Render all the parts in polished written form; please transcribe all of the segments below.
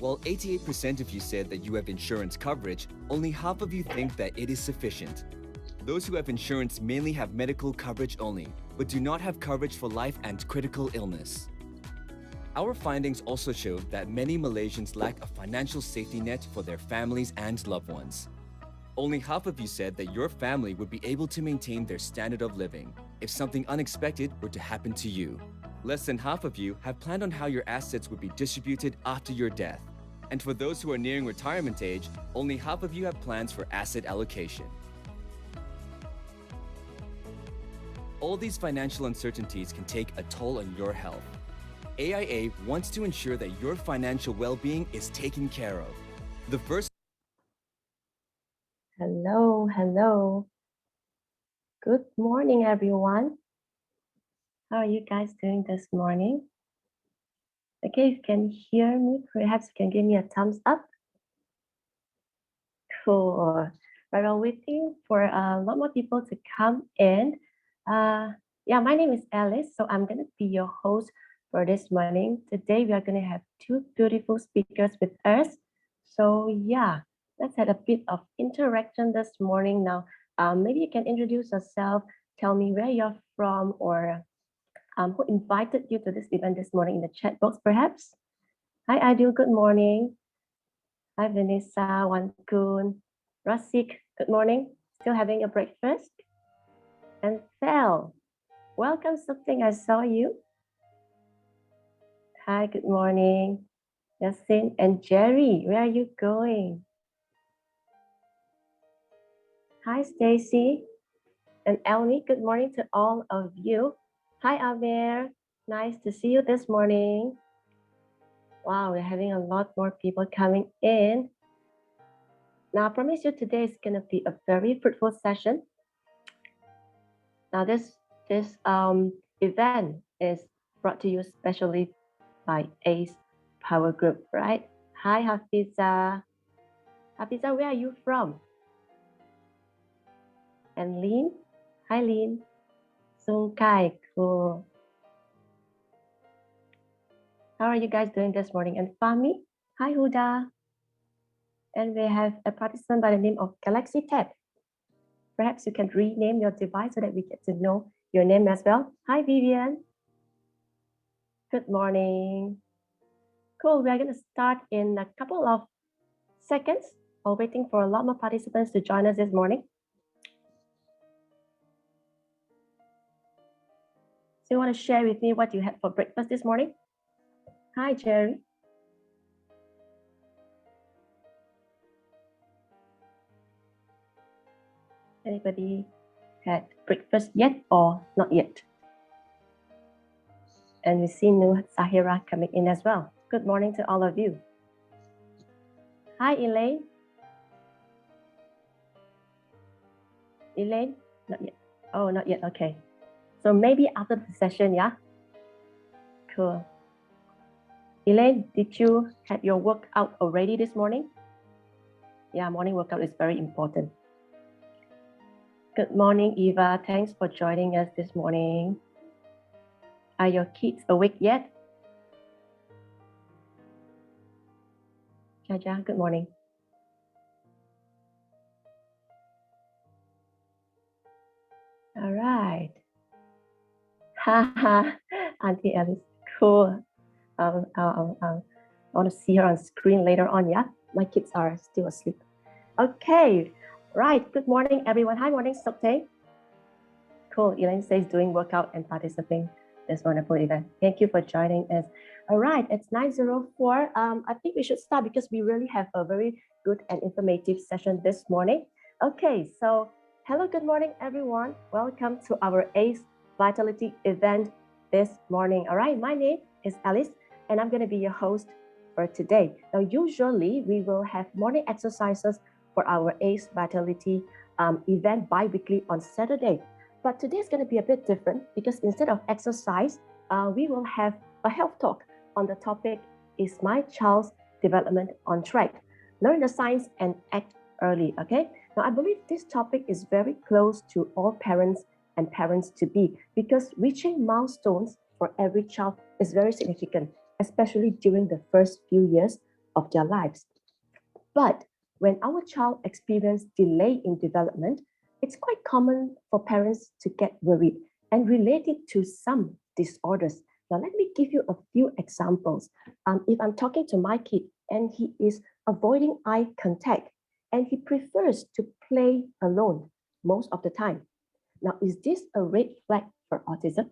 While 88% of you said that you have insurance coverage, only half of you think that it is sufficient. Those who have insurance mainly have medical coverage only, but do not have coverage for life and critical illness. Our findings also show that many Malaysians lack a financial safety net for their families and loved ones. Only half of you said that your family would be able to maintain their standard of living if something unexpected were to happen to you. Less than half of you have planned on how your assets would be distributed after your death. And for those who are nearing retirement age, only half of you have plans for asset allocation. All these financial uncertainties can take a toll on your health. AIA wants to ensure that your financial well-being is taken care of. The first Hello, hello. Good morning, everyone. How are you guys doing this morning? Okay, if you can hear me, perhaps you can give me a thumbs up. Cool. Right, we're waiting for a lot more people to come in. Yeah, my name is Alice, so I'm going to be your host for this morning. Today, we are going to have two beautiful speakers with us. So yeah, let's have a bit of interaction this morning. Now, maybe you can introduce yourself, tell me where you're from, or who invited you to this event this morning in the chat box, perhaps. Hi, Adil, good morning. Hi, Vanessa, Wankun, Rasik, good morning. Still having a breakfast? And Fel, welcome, something I saw you. Hi, good morning. Yasin and Jerry, where are you going? Hi, Stacy and Elmi, good morning to all of you. Hi, Amir, nice to see you this morning. Wow, we're having a lot more people coming in. Now, I promise you today is going to be a very fruitful session. Now, this event is brought to you specially by ACE Power Group, right? Hi, Hafiza. Hafiza, where are you from? And Lynn? Hi, Lynn. Sung Kai, cool. How are you guys doing this morning? And Fahmi? Hi, Huda. And we have a participant by the name of Galaxy Tab. Perhaps you can rename your device so that we get to know your name as well. Hi, Vivian. Good morning. Cool, we are going to start in a couple of seconds while waiting for a lot more participants to join us this morning. So you want to share with me what you had for breakfast this morning? Hi, Jerry. Anybody had breakfast yet or not yet? And we see new Sahira coming in as well. Good morning to all of you. Hi, Elaine. Elaine? Not yet. Oh, not yet. Okay. So maybe after the session, yeah? Cool. Elaine, did you have your workout already this morning? Yeah, morning workout is very important. Good morning, Eva. Thanks for joining us this morning. Are your kids awake yet? Jaja, good morning. All right. Haha, Auntie Alice, cool. I want to see her on screen later on, yeah? My kids are still asleep. Okay, right. Good morning, everyone. Hi, morning, Sokte. Cool. Elaine says doing workout and participating this wonderful event. Thank you for joining us. All right, it's 9:04. I think we should start because we really have a very good and informative session this morning. Okay, so hello, good morning, everyone. Welcome to our ACE Vitality event this morning. All right, my name is Alice, and I'm going to be your host for today. Now, usually we will have morning exercises for our ACE Vitality event bi-weekly on Saturday. But today is going to be a bit different because instead of exercise, we will have a health talk on the topic, is my child's development on track? Learn the science and act early, okay? Now, I believe this topic is very close to all parents and parents-to-be because reaching milestones for every child is very significant, especially during the first few years of their lives. But when our child experiences delay in development, it's quite common for parents to get worried and relate it to some disorders. Now, let me give you a few examples. If I'm talking to my kid and he is avoiding eye contact and he prefers to play alone most of the time. Now, is this a red flag for autism?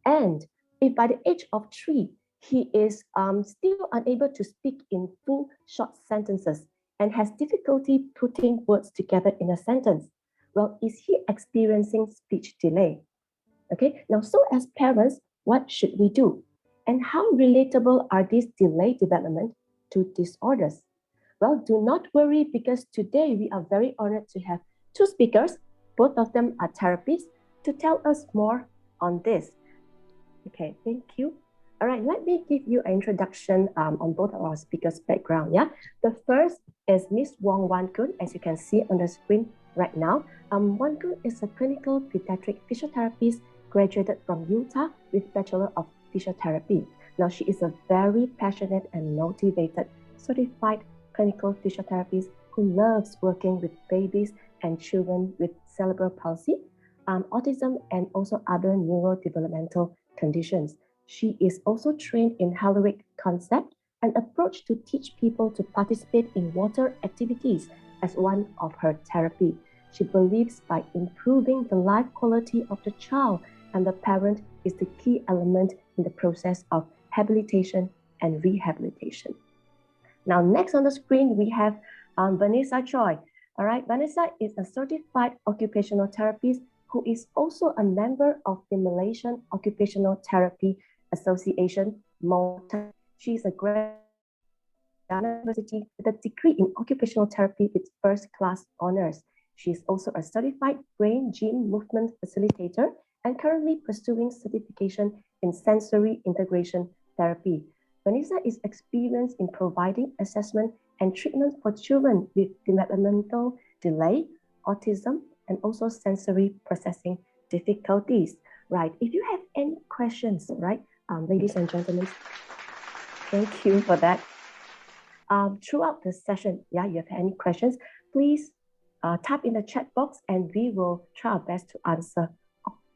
And if by the age of 3, he is still unable to speak in full short sentences and has difficulty putting words together in a sentence, well, is he experiencing speech delay? Okay, now, so as parents, what should we do? And how relatable are these delayed development to disorders? Well, do not worry, because today we are very honored to have two speakers. Both of them are therapists to tell us more on this. Okay, thank you. All right, let me give you an introduction on both of our speakers' background. Yeah, the first is Miss Wong Wan-kun, as you can see on the screen right now. Wan-kun is a clinical pediatric physiotherapist graduated from Utah with Bachelor of Physiotherapy. Now, she is a very passionate and motivated certified clinical physiotherapist who loves working with babies and children with cerebral palsy, autism, and also other neurodevelopmental conditions. She is also trained in Haleric concept, an approach to teach people to participate in water activities as one of her therapy. She believes by improving the life quality of the child and the parent is the key element in the process of habilitation and rehabilitation. Now, next on the screen, we have Vanessa Choy. All right, Vanessa is a certified occupational therapist who is also a member of the Malaysian Occupational Therapy Association, MOTA. She is a graduate of University with a degree in occupational therapy with first-class honors. She is also a certified brain gene movement facilitator and currently pursuing certification in sensory integration therapy. Vanessa is experienced in providing assessment and treatment for children with developmental delay, autism, and also sensory processing difficulties. Right, if you have any questions, right, ladies and gentlemen, thank you for that. Throughout the session, yeah, you have any questions, please type in the chat box and we will try our best to answer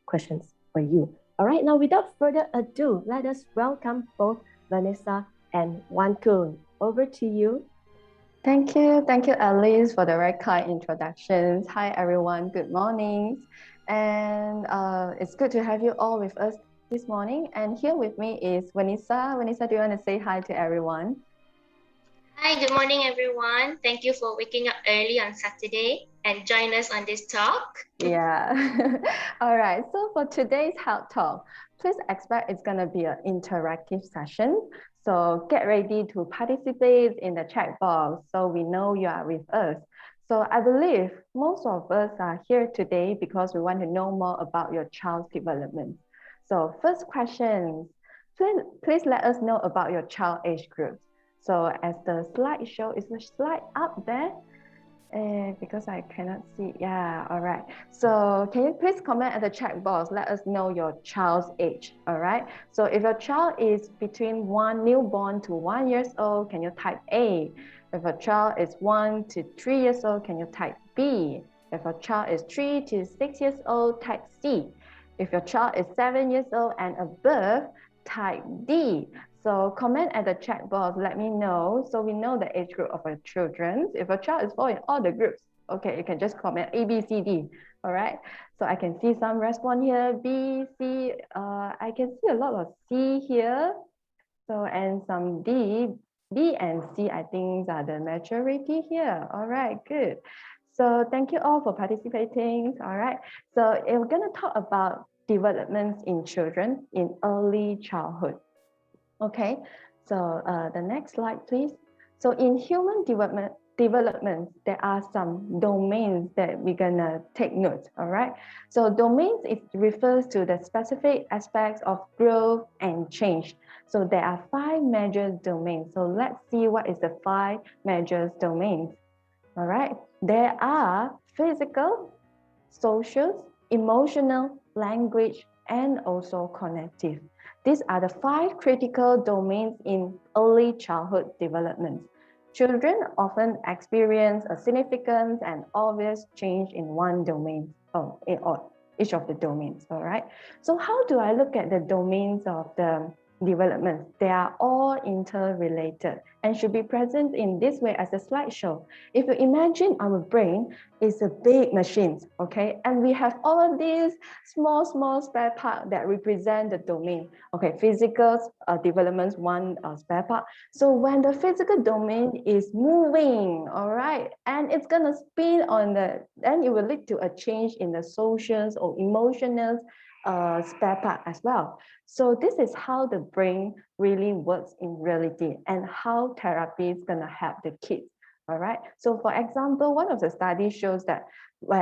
questions for you. All right, now without further ado, let us welcome both Vanessa and Wan-kun. Over to you. Thank you, Alice, for the very kind introductions. Hi, everyone. Good morning, and it's good to have you all with us this morning. And here with me is Vanessa. Vanessa, do you want to say hi to everyone? Hi, good morning, everyone. Thank you for waking up early on Saturday and join us on this talk. Yeah. All right. So for today's health talk, please expect it's going to be an interactive session. So get ready to participate in the chat box so we know you are with us. So I believe most of us are here today because we want to know more about your child's development. So first question, please let us know about your child age group. So as the slide show, is the slide up there? Because I cannot see. Yeah, all right. So can you please comment at the chat box? Let us know your child's age. All right. So if your child is between one newborn to 1 year old, can you type A? If a child is 1 to 3 years old, can you type B? If a child is 3 to 6 years old, type C. If your child is 7 years old and above, type D. So comment at the chat box, let me know, so we know the age group of our children. If a child is in all the groups, okay, you can just comment A, B, C, D, all right? So I can see some response here, B, C, I can see a lot of C here. So, and some D, B and C, I think are the majority here. All right, good. So thank you all for participating, all right? So we're gonna talk about developments in children in early childhood. Okay, so the next slide, please. So in human development, there are some domains that we're gonna take note, all right? So domains, it refers to the specific aspects of growth and change. So there are 5 major domains. So let's see what is the 5 major domains, all right? There are physical, social, emotional, language, and also cognitive. These are the 5 critical domains in early childhood development. Children often experience a significant and obvious change in one domain, or each of the domains, all right? So how do I look at the domains of the development? They are all interrelated and should be present in this way as a slideshow. If you imagine our brain is a big machine, okay? And we have all of these small spare parts that represent the domain. Okay, physical development, one spare part. So when the physical domain is moving, all right, and it's gonna spin on then it will lead to a change in the social or emotional spare part as well. So this is how the brain really works in reality and how therapy is gonna help the kids. All right. So for example, one of the studies shows that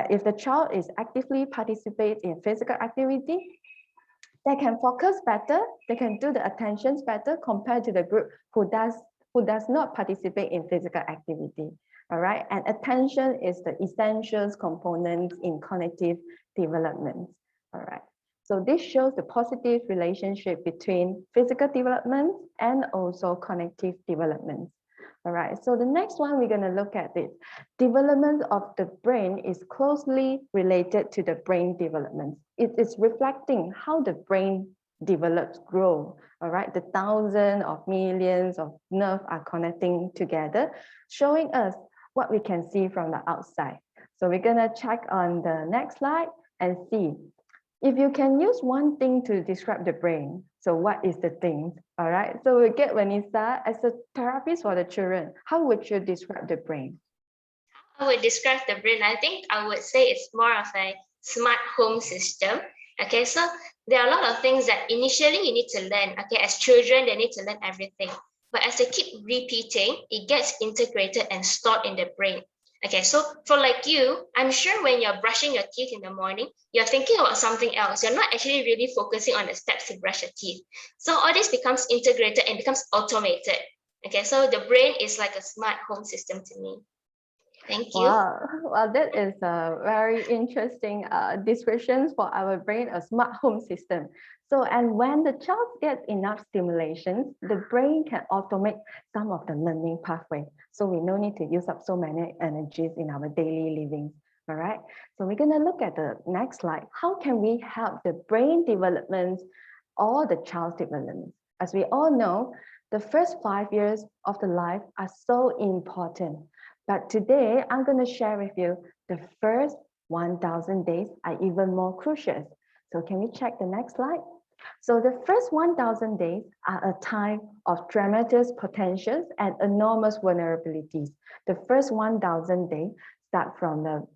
if the child is actively participate in physical activity, they can focus better, they can do the attentions better compared to the group who does not participate in physical activity. All right. And attention is the essential component in cognitive development. All right. So this shows the positive relationship between physical development and also cognitive development. All right, so the next one we're going to look at it. Development of the brain is closely related to the brain development. It is reflecting how the brain develops, grow. All right, the thousands of millions of nerves are connecting together, showing us what we can see from the outside. So we're going to check on the next slide and see. If you can use one thing to describe the brain, so what is the thing? All right, so we get Vanessa as a therapist for the children. How would you describe the brain? I would describe the brain, I think I would say it's more of a smart home system. Okay, so there are a lot of things that initially you need to learn. Okay, as children, they need to learn everything. But as they keep repeating, it gets integrated and stored in the brain. Okay, so for like you, I'm sure when you're brushing your teeth in the morning, you're thinking about something else. You're not actually really focusing on the steps to brush your teeth. So all this becomes integrated and becomes automated. Okay, so the brain is like a smart home system to me. Thank you. Wow, well, that is a very interesting description for our brain, a smart home system. So, and when the child gets enough stimulation, the brain can automate some of the learning pathway. So we no need to use up so many energies in our daily living. All right. So we're going to look at the next slide. How can we help the brain development or the child's development? As we all know, the first 5 years of the life are so important. But today, I'm going to share with you the first 1,000 days are even more crucial. So can we check the next slide? So the first 1,000 days are a time of tremendous potentials and enormous vulnerabilities. The first 1,000 days start from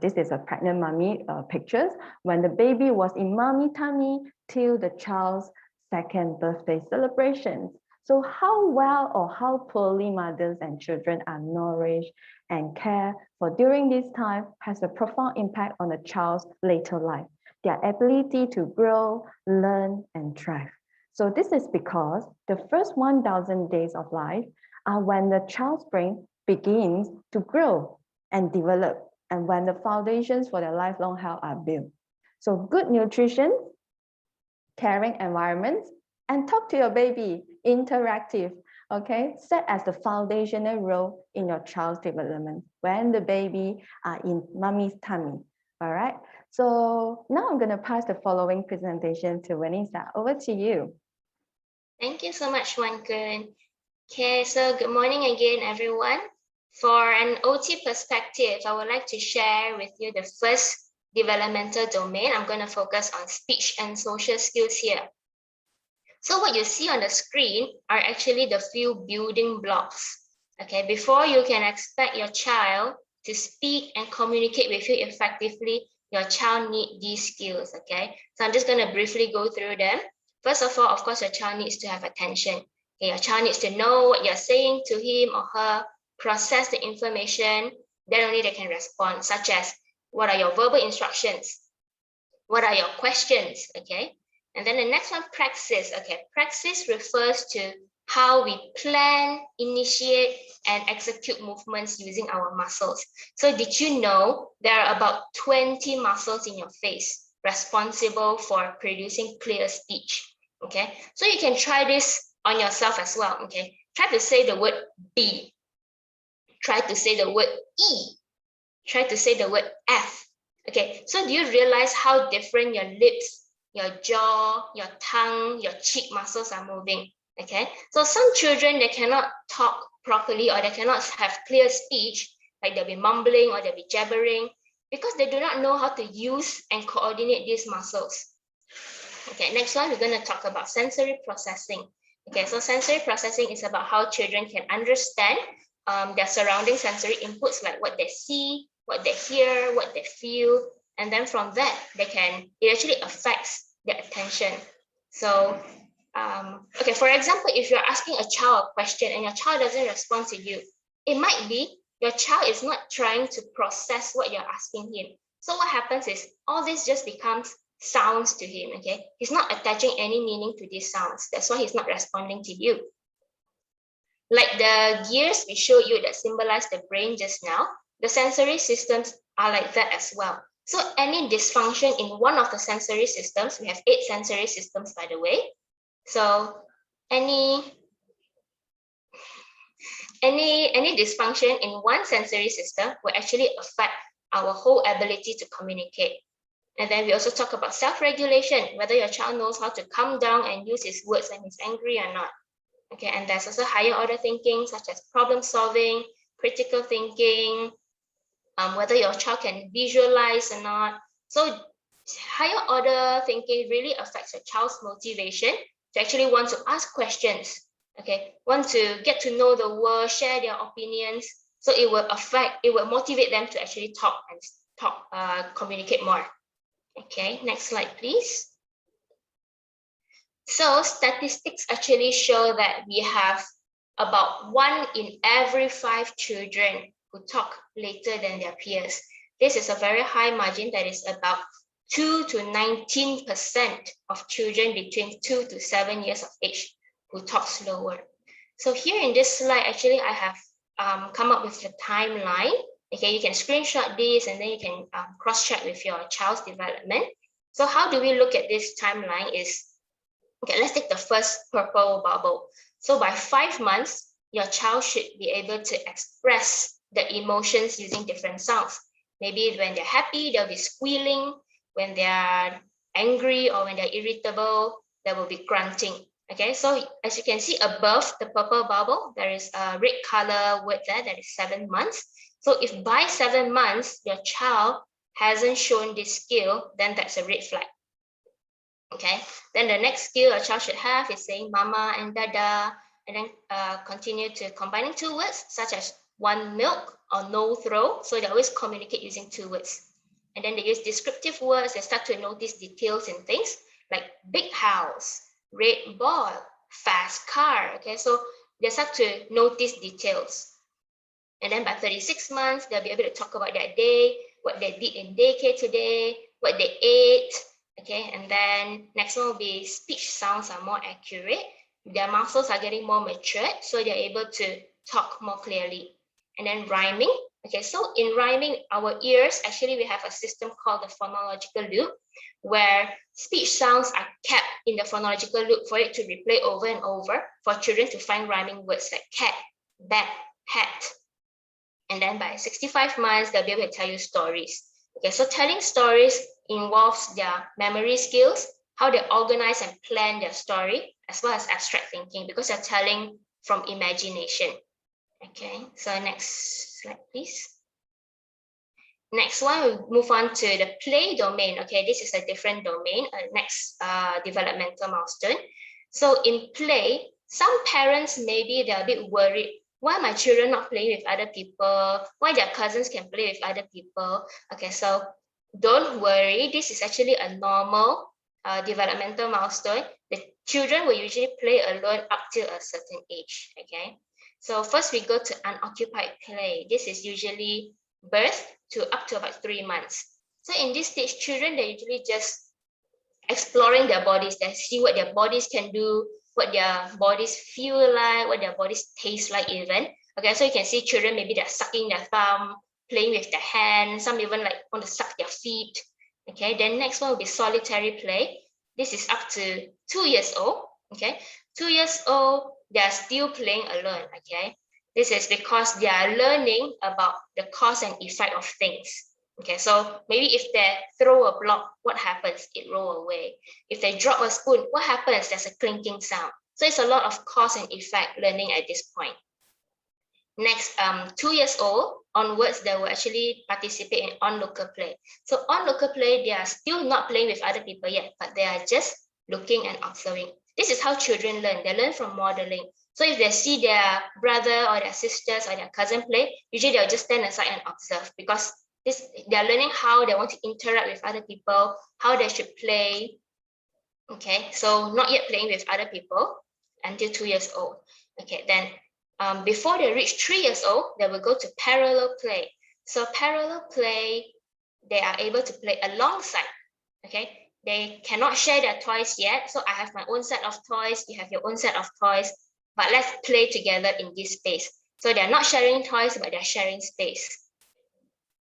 this is a pregnant mommy pictures, when the baby was in mommy tummy till the child's second birthday celebrations. So how well or how poorly mothers and children are nourished and cared for during this time has a profound impact on the child's later life, their ability to grow, learn, and thrive. So this is because the first 1,000 days of life are when the child's brain begins to grow and develop, and when the foundations for their lifelong health are built. So good nutrition, caring environment, and talk to your baby, interactive, okay? Set as the foundational role in your child's development when the baby are in mommy's tummy, all right? So now I'm gonna pass the following presentation to Vanessa. Over to you. Thank you so much, Wan Kun. Okay, so good morning again, everyone. For an OT perspective, I would like to share with you the first developmental domain. I'm going to focus on speech and social skills here. So what you see on the screen are actually the few building blocks. Okay, before you can expect your child to speak and communicate with you effectively, your child needs these skills. Okay, so I'm just going to briefly go through them. First of all, of course, your child needs to have attention. Okay, your child needs to know what you're saying to him or her, process the information, then only they can respond, such as what are your verbal instructions? What are your questions? Okay. And then the next one, praxis. Okay, praxis refers to how we plan, initiate, and execute movements using our muscles. So did you know there are about 20 muscles in your face responsible for producing clear speech? Okay, so you can try this on yourself as well. Okay, try to say the word B. Try to say the word E. Try to say the word F. Okay, so do you realize how different your lips, your jaw, your tongue, your cheek muscles are moving? Okay, so some children, they cannot talk properly, or they cannot have clear speech, like they'll be mumbling or they'll be jabbering, because they do not know how to use and coordinate these muscles. Okay, next one, we're going to talk about sensory processing. Okay, so sensory processing is about how children can understand their surrounding sensory inputs, like what they see, what they hear, what they feel, and then from that, it actually affects their attention. So, okay, for example, if you're asking a child a question and your child doesn't respond to you, it might be your child is not trying to process what you're asking him. So what happens is all this just becomes sounds to him. Okay, he's not attaching any meaning to these sounds. That's why he's not responding to you. Like the gears we showed you that symbolize the brain just now, the sensory systems are like that as well. So any dysfunction in one of the sensory systems, we have 8 sensory systems, by the way. So any dysfunction in one sensory system will actually affect our whole ability to communicate. And then we also talk about self-regulation, whether your child knows how to calm down and use his words when he's angry or not. Okay, and there's also higher order thinking, such as problem solving, critical thinking, whether your child can visualize or not. So higher order thinking really affects your child's motivation to actually want to ask questions, okay, want to get to know the world, share their opinions. So it will motivate them to actually communicate more. Okay, next slide, please. So statistics actually show that we have about 1 in every 5 children who talk later than their peers. This is a very high margin, that is about 2 to 19% of children between 2 to 7 years of age who talk slower. So here in this slide, actually, I have come up with the timeline. Okay, you can screenshot this and then you can cross-check with your child's development. So how do we look at this timeline is, okay, let's take the first purple bubble. So by 5 months, your child should be able to express the emotions using different sounds. Maybe when they're happy, they'll be squealing. When they're angry or when they're irritable, there will be grunting. Okay, so as you can see above the purple bubble, there is a red color word there, that is 7 months. So if by 7 months, your child hasn't shown this skill, then that's a red flag. Okay, then the next skill a child should have is saying mama and dada, and then continue to combining 2 words, such as one milk or no throw. So they always communicate using 2 words. And then they use descriptive words. They start to notice details and things like big house, red ball, fast car. Okay, so they start to notice details. And then by 36 months, they'll be able to talk about their day, what they did in daycare today, what they ate. Okay, and then next one will be speech sounds are more accurate. Their muscles are getting more matured, so they're able to talk more clearly. And then rhyming. Okay, so in rhyming, our ears, actually we have a system called the phonological loop, where speech sounds are kept in the phonological loop for it to replay over and over for children to find rhyming words like cat, bat, hat. And then by 65 months, they'll be able to tell you stories. Okay, so telling stories involves their memory skills, how they organize and plan their story, as well as abstract thinking, because they're telling from imagination. Okay, so next slide, please. Next one, we'll move on to the play domain. Okay, this is a different domain, next developmental milestone. So in play, some parents, maybe they're a bit worried, why my children not playing with other people? Why their cousins can play with other people? Okay, so don't worry. This is actually a normal developmental milestone. The children will usually play alone up till a certain age. Okay, so first we go to unoccupied play. This is usually birth to up to about 3 months. So in this stage, children, they're usually just exploring their bodies. They see what their bodies can do, what their bodies feel like, what their bodies taste like even. Okay, so you can see children, maybe they're sucking their thumb, playing with their hands, some even like want to suck their feet. Okay, then next one will be solitary play. this is up to 2 years old. Okay, 2 years old, they are still playing alone. Okay, this is because they are learning about the cause and effect of things. Okay, so maybe if they throw a block, what happens? It roll away. If they drop a spoon, what happens? There's a clinking sound. So it's a lot of cause and effect learning at this point. Next, 2 years old onwards, they will actually participate in onlooker play. So onlooker play, they are still not playing with other people yet, but they are just looking and observing. This is how children learn. They learn from modeling. So if they see their brother or their sisters or their cousin play, usually they'll just stand aside and observe, because they're learning how they want to interact with other people, how they should play. Okay, so not yet playing with other people until 2 years old. Okay, then before they reach 3 years old, they will go to parallel play. So parallel play, they are able to play alongside. Okay, they cannot share their toys yet. So I have my own set of toys, you have your own set of toys, but let's play together in this space. So they're not sharing toys, but they're sharing space.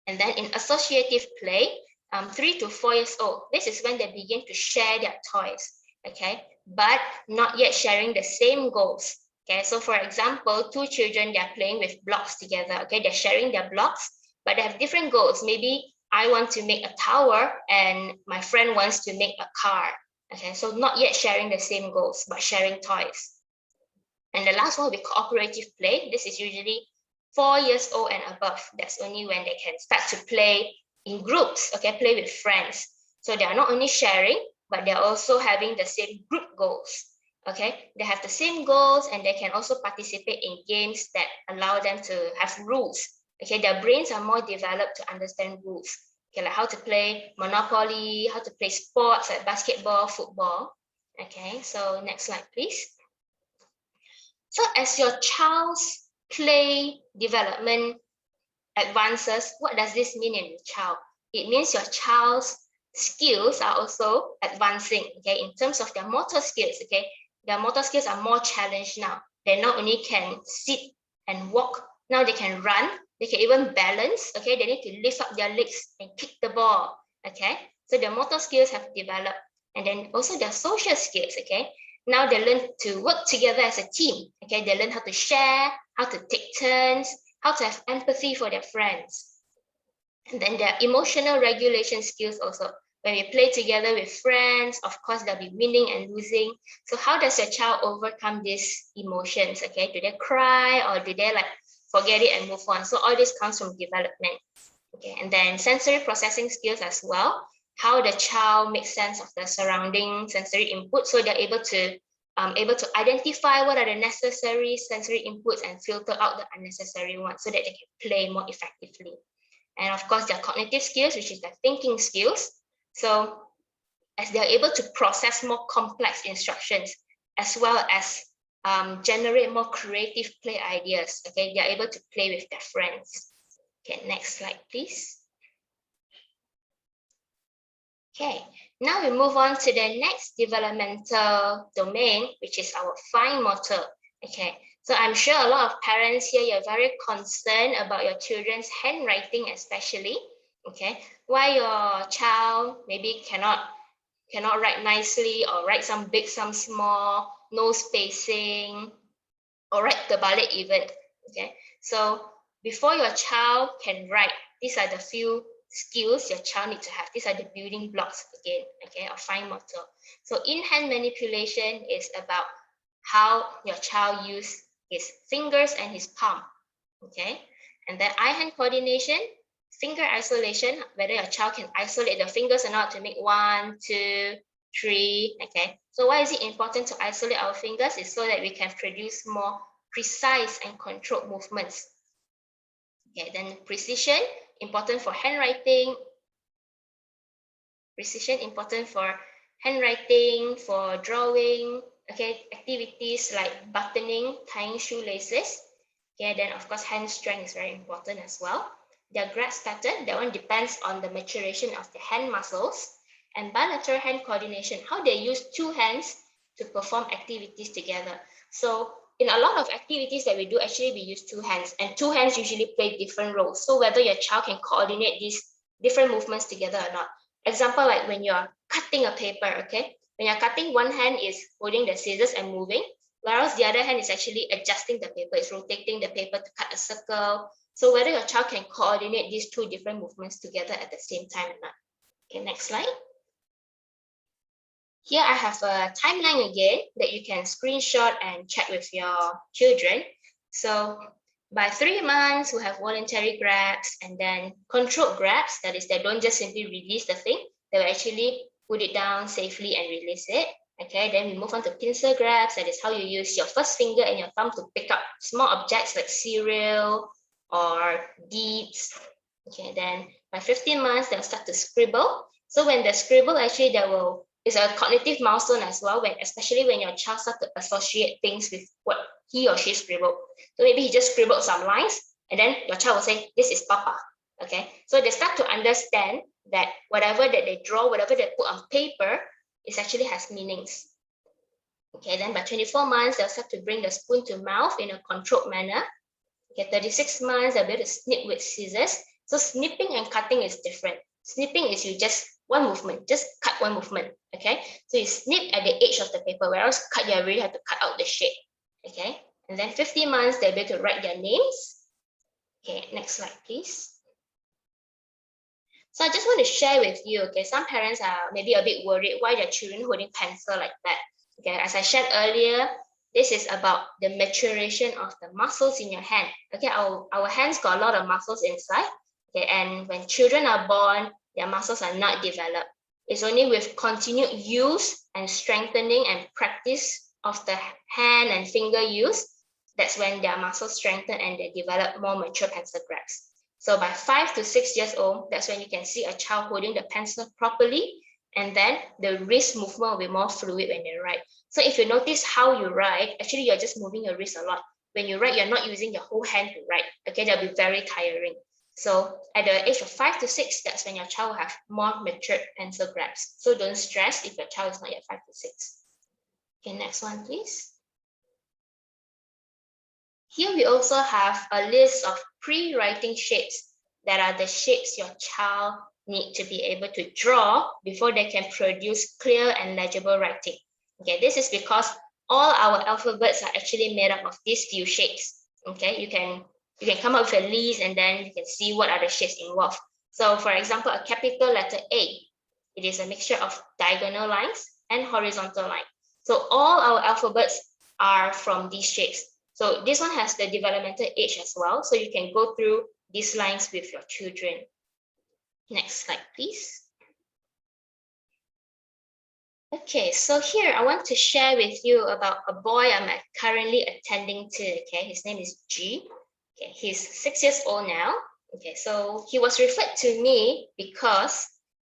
And then in associative play, 3 to 4 years old, this is when they begin to share their toys, okay, but not yet sharing the same goals. Okay, so for example, two children, they're playing with blocks together. Okay, they're sharing their blocks, but they have different goals. Maybe I want to make a tower and my friend wants to make a car. Okay, so not yet sharing the same goals, but sharing toys. And the last one will be cooperative play. This is usually 4 years old and above. That's only when they can start to play in groups, okay, play with friends. So they are not only sharing, but they're also having the same group goals. Okay, they have the same goals and they can also participate in games that allow them to have rules. Okay, their brains are more developed to understand rules. Okay, like how to play Monopoly, how to play sports like basketball, football. Okay, so next slide, please. So as your child's play development advances, what does this mean in your child? It means your child's skills are also advancing, okay, in terms of their motor skills, okay. Their motor skills are more challenged now. They not only can sit and walk, now they can run, they can even balance, okay. They need to lift up their legs and kick the ball, okay. So their motor skills have developed. And then also their social skills, okay. Now they learn to work together as a team, okay. They learn how to share, how to take turns, how to have empathy for their friends. And then their emotional regulation skills also. When we play together with friends, of course, there'll be winning and losing. So how does your child overcome these emotions, okay? Do they cry or do they like forget it and move on? So all this comes from development, okay? And then sensory processing skills as well. How the child makes sense of the surrounding sensory input, so they're able to identify what are the necessary sensory inputs and filter out the unnecessary ones so that they can play more effectively. And of course, their cognitive skills, which is their thinking skills. So as they're able to process more complex instructions, as well as generate more creative play ideas, okay, they're able to play with their friends. Okay, next slide, please. Okay, now we move on to the next developmental domain, which is our fine motor. Okay, so I'm sure a lot of parents here, you're very concerned about your children's handwriting, especially. Okay, why your child maybe cannot write nicely, or write some big, some small, no spacing, or write terbalik even. Okay, so before your child can write, these are the few skills your child needs to have. These are the building blocks again, okay, of fine motor. So in-hand manipulation is about how your child uses his fingers and his palm, okay? And then eye-hand coordination, finger isolation, whether your child can isolate the fingers or not to make 1, 2, 3, okay? So why is it important to isolate our fingers? Is so that we can produce more precise and controlled movements. Okay, then precision, important for handwriting. Precision, important for handwriting, for drawing, okay, activities like buttoning, tying shoelaces. Okay, then of course, hand strength is very important as well. Their grasp pattern, that one depends on the maturation of the hand muscles. And bilateral hand coordination, how they use two hands to perform activities together. So in a lot of activities that we do, actually we use two hands, and two hands usually play different roles. So whether your child can coordinate these different movements together or not. Example, like when you're cutting a paper, okay? When you're cutting, one hand is holding the scissors and moving, whereas the other hand is actually adjusting the paper. It's rotating the paper to cut a circle. So whether your child can coordinate these two different movements together at the same time or not. Okay, next slide. Here I have a timeline again that you can screenshot and check with your children. So by 3 months, we have voluntary grabs and then controlled grabs. That is, they don't just simply release the thing. They will actually put it down safely and release it. Okay, then we move on to pincer grabs. That is how you use your first finger and your thumb to pick up small objects like cereal or beads. Okay, then by 15 months, they'll start to scribble. So when they scribble, actually, it's a cognitive milestone as well, especially when your child starts to associate things with what he or she scribbled. So maybe he just scribbled some lines, and then your child will say, "This is Papa." Okay, so they start to understand that whatever that they draw, whatever they put on paper, it actually has meanings. Okay, then by 24 months, they'll start to bring the spoon to mouth in a controlled manner. Okay, 36 months, they'll be able to snip with scissors. So snipping and cutting is different. Snipping is you just one movement, just cut one movement. Okay, so you snip at the edge of the paper, whereas cut, you really have to cut out the shape. Okay, and then 50 months, they'll be able to write their names. Okay, next slide, please. So I just want to share with you, okay, some parents are maybe a bit worried why their children holding pencil like that. Okay, as I shared earlier, this is about the maturation of the muscles in your hand. Okay, our hands got a lot of muscles inside. Okay, and when children are born, their muscles are not developed. It's only with continued use and strengthening and practice of the hand and finger use, that's when their muscles strengthen and they develop more mature pencil grasp. So by 5 to 6 years old, that's when you can see a child holding the pencil properly, and then the wrist movement will be more fluid when they write. So if you notice how you write, actually you're just moving your wrist a lot. When you write, you're not using your whole hand to write. Okay, that'll be very tiring. So at the age of 5 to 6, that's when your child will have more matured pencil grasp. So don't stress if your child is not yet 5 to 6. Okay, next one, please. Here we also have a list of pre-writing shapes that are the shapes your child need to be able to draw before they can produce clear and legible writing. Okay, this is because all our alphabets are actually made up of these few shapes. Okay, you can come up with a list and then you can see what are the shapes involved. So for example, a capital letter A, it is a mixture of diagonal lines and horizontal lines. So all our alphabets are from these shapes. So this one has the developmental age as well. So you can go through these lines with your children. Next slide, please. Okay, so here I want to share with you about a boy I'm currently attending to. Okay, his name is G. Okay, he's 6 years old now. Okay, so he was referred to me because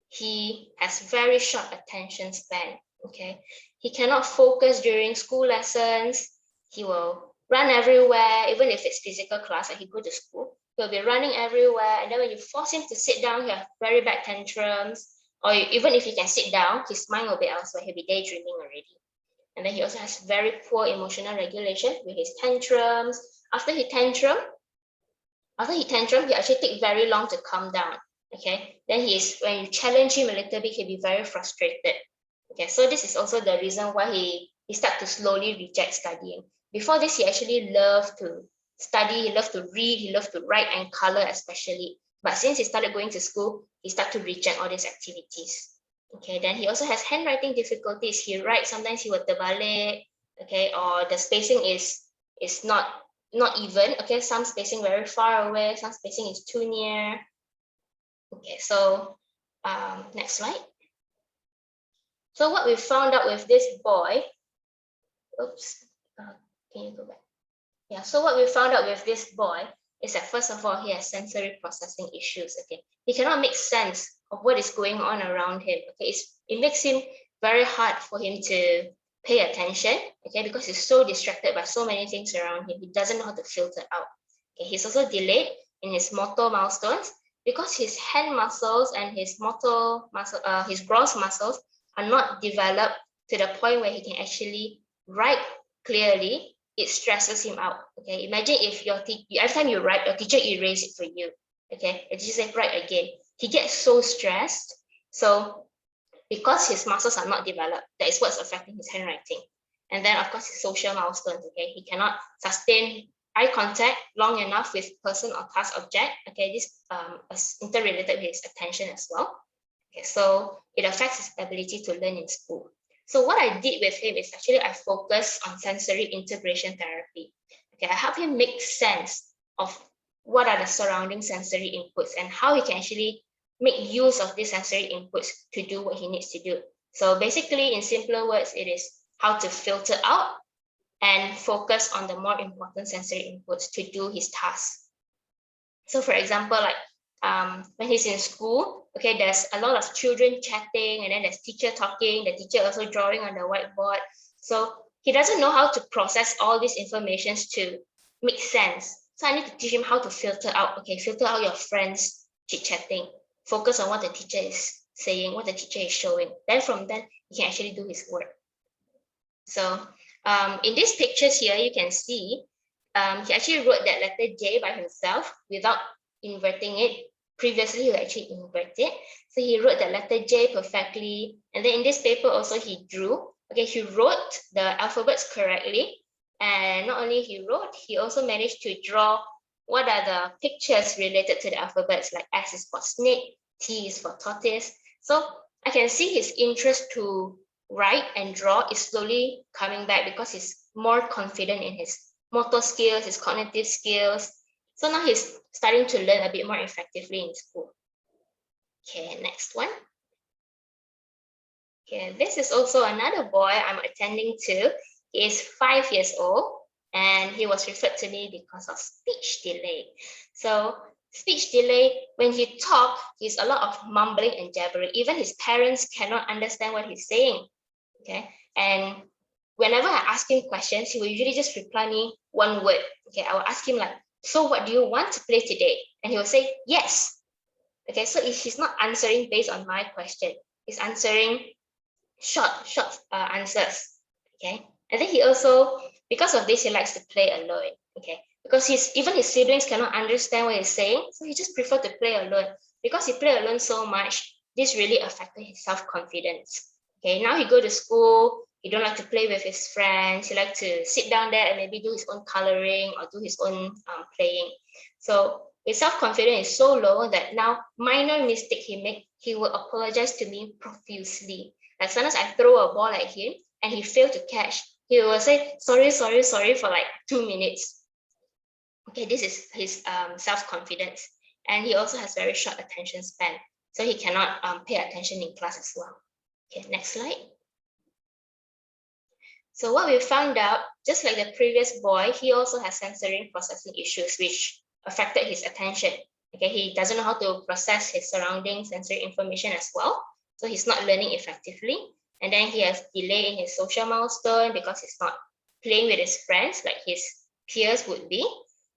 he has very short attention span. Okay, he cannot focus during school lessons. He will run everywhere, even if it's physical class, like he go to school, he'll be running everywhere. And then when you force him to sit down, he'll have very bad tantrums. Or even if he can sit down, his mind will be elsewhere. He'll be daydreaming already. And then he also has very poor emotional regulation with his tantrums. After he tantrum, he actually take very long to calm down. Okay, then when you challenge him a little bit, he'll be very frustrated. Okay, so this is also the reason why he start to slowly reject studying. Before this, he actually loved to study, he loved to read, he loved to write and color especially. But since he started going to school, he started to reject all these activities. Okay, then he also has handwriting difficulties. He writes, sometimes he will terbalik, okay, or the spacing is not even, okay, some spacing very far away, some spacing is too near. Okay, so next slide. So what we found out with this boy, oops, can you go back? Yeah, so what we found out with this boy is that first of all, he has sensory processing issues. Okay, he cannot make sense of what is going on around him. Okay, it makes him very hard for him to pay attention. Okay, because he's so distracted by so many things around him, he doesn't know how to filter out. Okay, he's also delayed in his motor milestones because his hand muscles and his motor muscle, his gross muscles are not developed to the point where he can actually write clearly. It stresses him out. Okay, imagine if every time you write, your teacher erase it for you. Okay, the teacher say write again. He gets so stressed. So because his muscles are not developed, that is what's affecting his handwriting. And then of course his social milestones, okay, he cannot sustain eye contact long enough with person or task object, okay, this is interrelated with his attention as well. Okay, so it affects his ability to learn in school. So what I did with him is actually I focused on sensory integration therapy. Okay, I help him make sense of what are the surrounding sensory inputs and how he can actually make use of these sensory inputs to do what he needs to do. So basically, in simpler words, it is how to filter out and focus on the more important sensory inputs to do his tasks. So for example, like when he's in school, okay, there's a lot of children chatting and then there's teacher talking, the teacher also drawing on the whiteboard. So he doesn't know how to process all these informations to make sense. So I need to teach him how to filter out, okay, filter out your friends chit-chatting, focus on what the teacher is saying, what the teacher is showing. Then from then, he can actually do his work. So in these pictures here, you can see he actually wrote that letter J by himself without inverting it. Previously, he would actually invert it. So he wrote the letter J perfectly. And then in this paper also he drew. Okay, he wrote the alphabets correctly. And not only he wrote, he also managed to draw what are the pictures related to the alphabets, like S is for snake, T is for tortoise. So I can see his interest to write and draw is slowly coming back because he's more confident in his motor skills, his cognitive skills. So now he's starting to learn a bit more effectively in school. Okay, next one. Okay, this is also another boy I'm attending to. He is 5 years old and he was referred to me because of speech delay. So speech delay, when he talks, he's a lot of mumbling and jabbering. Even his parents cannot understand what he's saying. Okay, and whenever I ask him questions, he will usually just reply me one word. Okay, I will ask him like, so what do you want to play today? And he will say, yes. Okay, so he's not answering based on my question. He's answering short answers. Okay, and then he also, because of this, he likes to play alone. Okay, because even his siblings cannot understand what he's saying, so he just prefer to play alone. Because he play alone so much, this really affected his self-confidence. Okay, now he go to school, he don't like to play with his friends. He like to sit down there and maybe do his own coloring or do his own playing. So his self-confidence is so low that now minor mistake he make, he will apologize to me profusely. Like sometimes I throw a ball at him and he failed to catch. He will say, sorry, sorry, sorry for like 2 minutes. Okay, this is his self-confidence. And he also has very short attention span. So he cannot pay attention in class as well. Okay, next slide. So what we found out, just like the previous boy, he also has sensory processing issues which affected his attention. Okay, he doesn't know how to process his surrounding sensory information as well. So he's not learning effectively. And then he has delay in his social milestone because he's not playing with his friends like his peers would be.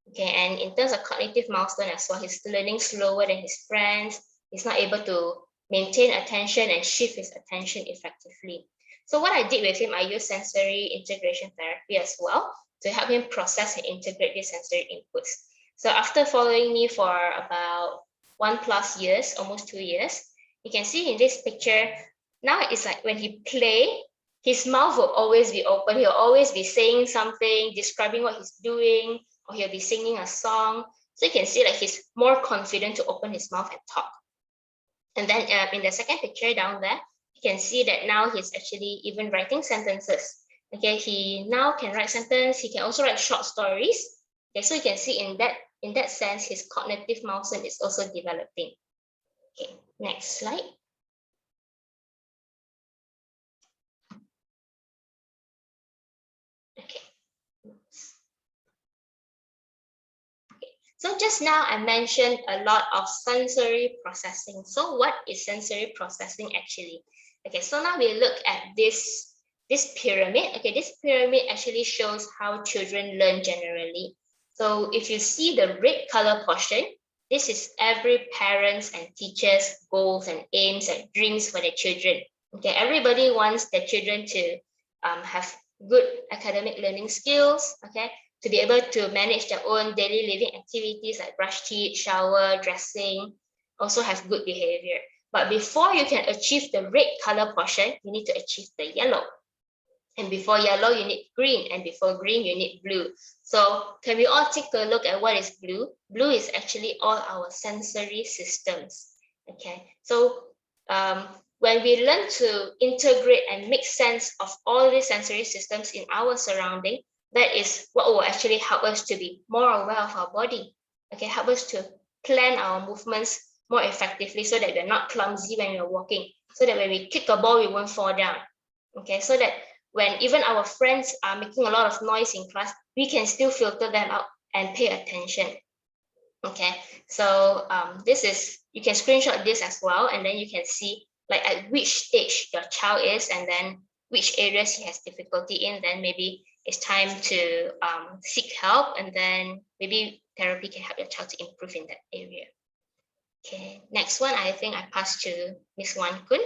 Okay, and in terms of cognitive milestone as well, he's learning slower than his friends. He's not able to maintain attention and shift his attention effectively. So what I did with him, I used sensory integration therapy as well to help him process and integrate these sensory inputs. So after following me for about 1+ years, almost 2 years, you can see in this picture, now it's like when he play, his mouth will always be open. He'll always be saying something, describing what he's doing, or he'll be singing a song. So you can see that he's more confident to open his mouth and talk. And then in the second picture down there, you can see that now he's actually even writing sentences. Okay, he now can write sentences. He can also write short stories. Okay, so you can see in that sense, his cognitive milestone is also developing. Okay, next slide. Okay. So just now I mentioned a lot of sensory processing. So what is sensory processing actually? Okay, so now we look at this pyramid. Okay, this pyramid actually shows how children learn generally. So if you see the red color portion, this is every parent's and teacher's goals and aims and dreams for their children. Okay, everybody wants their children to have good academic learning skills, okay, to be able to manage their own daily living activities like brush teeth, shower, dressing, also have good behavior. But before you can achieve the red color portion, you need to achieve the yellow. And before yellow, you need green. And before green, you need blue. So can we all take a look at what is blue? Blue is actually all our sensory systems. Okay, so when we learn to integrate and make sense of all these sensory systems in our surrounding, that is what will actually help us to be more aware of our body. Okay, help us to plan our movements more effectively so that we're not clumsy when we're walking, so that when we kick a ball, we won't fall down. Okay, so that when even our friends are making a lot of noise in class, we can still filter them out and pay attention. Okay, so this is, you can screenshot this as well, and then you can see like at which stage your child is, and then which areas he has difficulty in. Then maybe it's time to seek help, and then maybe therapy can help your child to improve in that area. Okay, next one, I think I pass to Miss Wan Kun.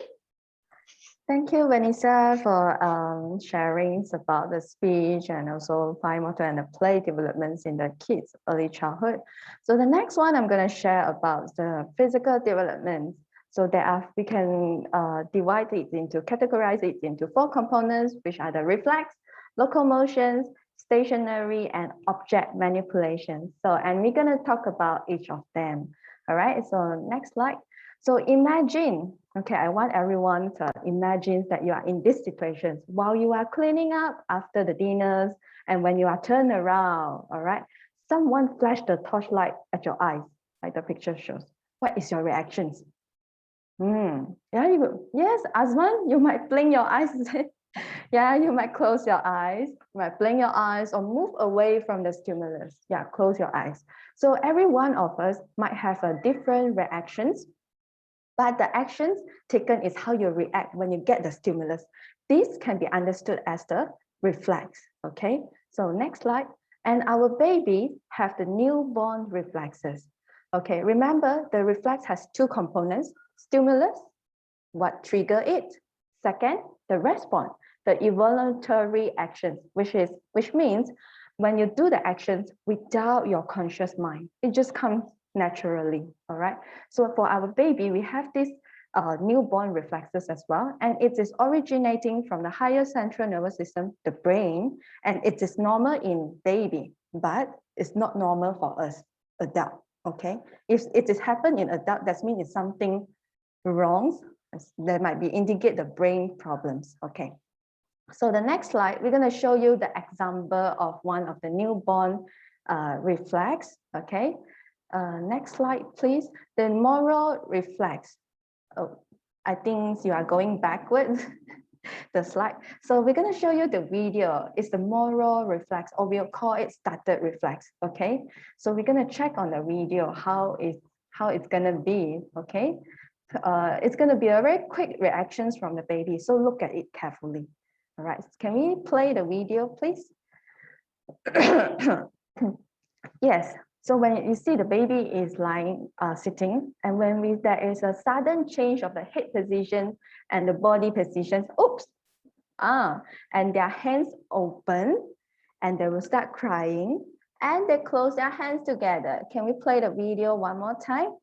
Thank you, Vanessa, for sharing about the speech and also fine motor and the play developments in the kids' early childhood. So the next one I'm going to share about the physical development. So we can divide it into, categorize it into 4 components, which are the reflex, locomotions, stationary, and object manipulation. So, and we're going to talk about each of them. All right, so next slide. So imagine, okay, I want everyone to imagine that you are in these situations while you are cleaning up after the dinners, and when you are turned around, all right, someone flashed the torchlight at your eyes, like the picture shows. What is your reactions? Yeah, yes, Azman, you might blink your eyes. Yeah, you might close your eyes, you might blink your eyes or move away from the stimulus. Yeah, close your eyes. So every one of us might have a different reactions, but the actions taken is how you react when you get the stimulus. This can be understood as the reflex, okay? So next slide. And our baby have the newborn reflexes. Okay, remember the reflex has 2 components, stimulus, what trigger it. Second, the response, the involuntary actions, which means when you do the actions without your conscious mind, it just comes naturally, all right? So for our baby, we have these newborn reflexes as well, and it is originating from the higher central nervous system, the brain, and it is normal in baby, but it's not normal for us, adult, okay? If it is happen in adult, that means it's something wrong. That might be indicate the brain problems, okay? So the next slide, we're going to show you the example of one of the newborn reflex, okay? Next slide, please. The moral reflex. Oh, I think you are going backwards, the slide. So we're going to show you the video. It's the moral reflex, or we'll call it started reflex, okay? So we're going to check on the video how it's going to be, okay? It's going to be a very quick reactions from the baby. So look at it carefully. All right, can we play the video, please? Yes, so when you see the baby is lying, sitting, and when there is a sudden change of the head position and the body positions, oops, and their hands open, and they will start crying, and they close their hands together. Can we play the video one more time?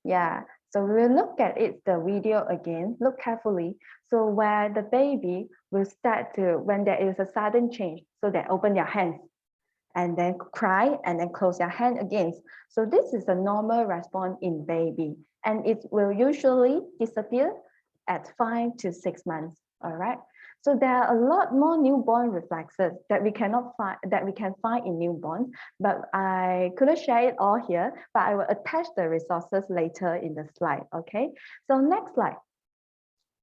Yeah, so we'll look at it, the video again, look carefully. So where the baby will start to, when there is a sudden change, so they open their hands and then cry and then close their hand again. So this is a normal response in baby, and it will usually disappear at 5 to 6 months, all right? So there are a lot more newborn reflexes that we can find in newborn, but I couldn't share it all here, but I will attach the resources later in the slide, okay? So next slide.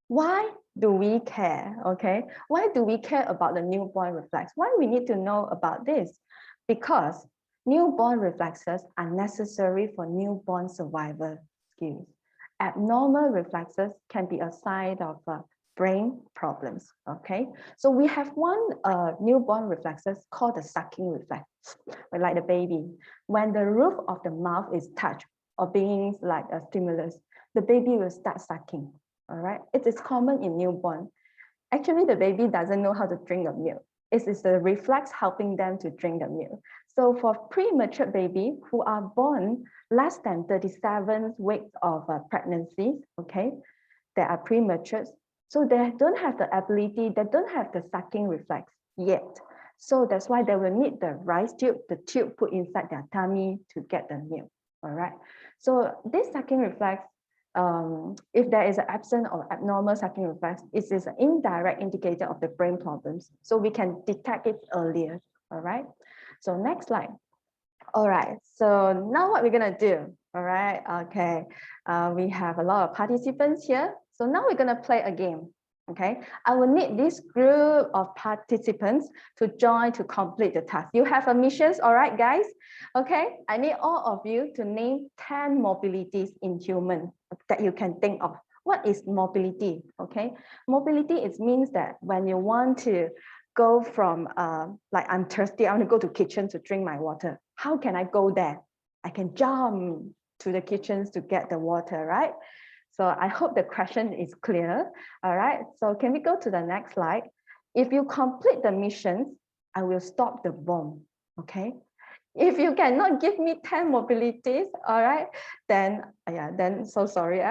Why do we care, okay? Why do we care about the newborn reflex? Why we need to know about this? Because newborn reflexes are necessary for newborn survival skills. Abnormal reflexes can be a sign of brain problems, okay? So we have one newborn reflexes called the sucking reflex, like the baby. When the roof of the mouth is touched or being like a stimulus, the baby will start sucking. All right, it is common in newborn. Actually, the baby doesn't know how to drink the milk. It is the reflex helping them to drink the milk. So for premature baby who are born less than 37 weeks of pregnancy, okay, that are premature. So they don't have the ability, they don't have the sucking reflex yet. So that's why they will need the rice tube, the tube put inside their tummy to get the milk. All right. So this sucking reflex, if there is an absence or abnormal sucking reflex, it is an indirect indicator of the brain problems. So we can detect it earlier. All right. So next slide. All right. So now what we're gonna do? All right. Okay. We have a lot of participants here. So now we're gonna play a game. Okay, I will need this group of participants to join to complete the task. You have a mission, all right, guys? Okay, I need all of you to name 10 mobilities in human that you can think of. What is mobility? Okay, mobility it means that when you want to go from like I'm thirsty, I want to go to kitchen to drink my water. How can I go there? I can jump to the kitchens to get the water, right? So I hope the question is clear. All right, so can we go to the next slide? If you complete the missions, I will stop the bomb, okay? If you cannot give me 10 mobilities, all right, then, yeah, then so sorry.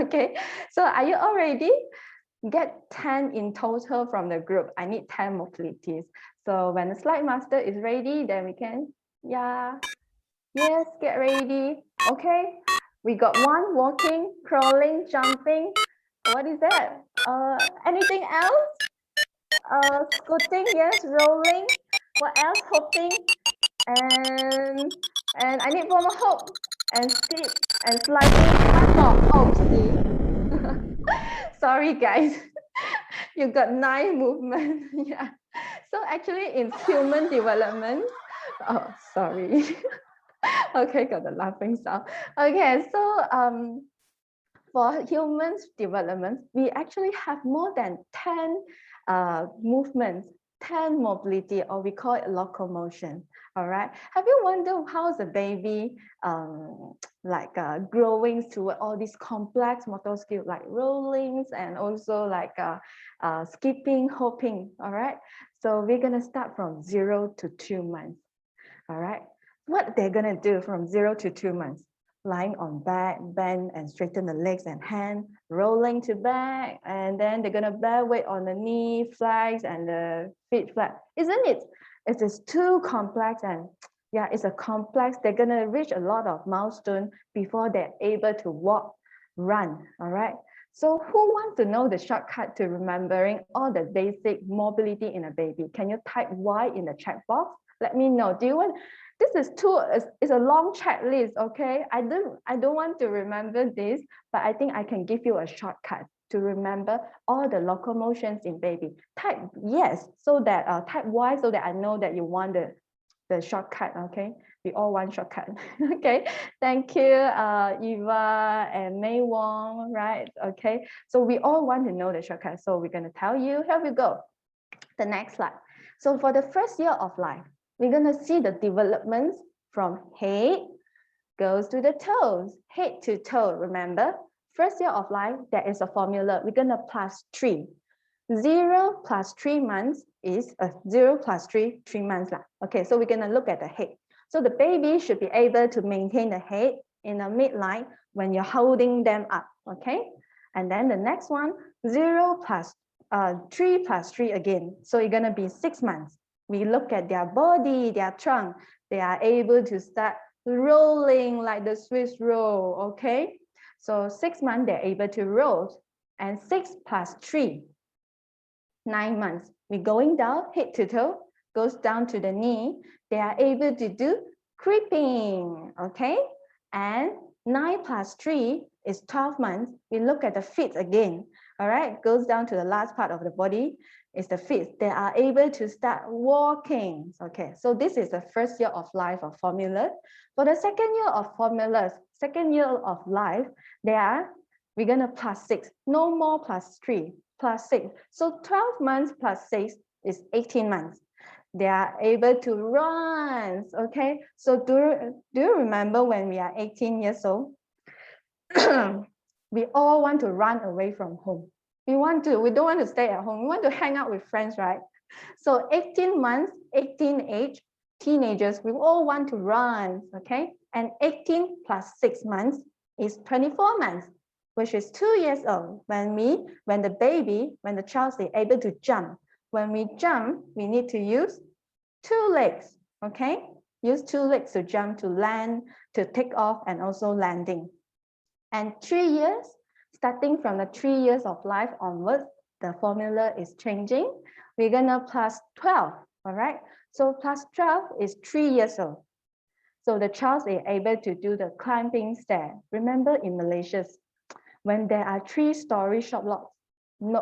Okay, so are you all ready? Get 10 in total from the group. I need 10 mobilities. So when the slide master is ready, then we can, yeah, yes, get ready. Okay, we got one walking, crawling, jumping. What is that? Anything else? Scooting, yes, rolling. What else? Hopping. And I need one more hop. And skip and sliding. Oh, see. Sorry, guys. You got 9 movements. Yeah. So actually in human development, oh, sorry. Okay, got the laughing sound. Okay, so for humans development, we actually have more than 10 movements, 10 mobility, or we call it locomotion. All right. Have you wondered how's the baby growing toward all these complex motor skills like rollings and also like skipping, hopping. All right. So we're gonna start from 0 to 2 months. All right. What they're gonna do from 0 to 2 months? Lying on back, bend and straighten the legs and hand, rolling to back, and then they're gonna bear weight on the knee flags and the feet flat. Isn't it? It is too complex, and yeah, it's a complex. They're gonna reach a lot of milestones before they're able to walk, run. All right. So who wants to know the shortcut to remembering all the basic mobility in a baby? Can you type Y in the chat box? Let me know. Do you want? This is it's a long checklist, okay? I don't want to remember this, but I think I can give you a shortcut to remember all the locomotions in baby. Type yes, so that type Y so that I know that you want the shortcut, okay? We all want shortcut, okay? Thank you, Eva and May Wong, right? Okay, so we all want to know the shortcut, so we're gonna tell you, here we go. The next slide. So for the first year of life, we're going to see the developments from head goes to the toes, head to toe. Remember, first year of life, there is a formula. We're going to plus 3. 0 plus 3 months is 0 plus 3 months. Okay, so we're going to look at the head. So the baby should be able to maintain the head in a midline when you're holding them up. Okay, and then the next one, 0 plus 3 plus 3 again. So you're going to be 6 months. We look at their body, their trunk. They are able to start rolling like the Swiss roll, okay? So 6 months, they're able to roll. And 6 plus 3, 9 months. We're going down, head to toe, goes down to the knee. They are able to do creeping, okay? And 9 plus 3 is 12 months. We look at the feet again, all right? Goes down to the last part of the body. Is the feet. They are able to start walking. Okay, so this is the first year of life of formula. For the second year of formulas, second year of life, we're gonna plus 6. No more plus 3, plus 6. So 12 months plus 6 is 18 months. They are able to run. Okay, so do you remember when we are 18 years old? We all want to run away from home. We don't want to stay at home. We want to hang out with friends, right? So 18 months, 18 age, teenagers, we all want to run, okay? And 18 plus 6 months is 24 months. which is 2 years old. When the child is able to jump. When we jump, we need to use 2 legs, okay? Use 2 legs to jump, to land, to take off, and also landing. And 3 years, starting from the 3 years of life onwards, the formula is changing. We're gonna plus 12, all right? So plus 12 is 3 years old. So the child is able to do the climbing stair. Remember in Malaysia, when there are 3-story shop lots,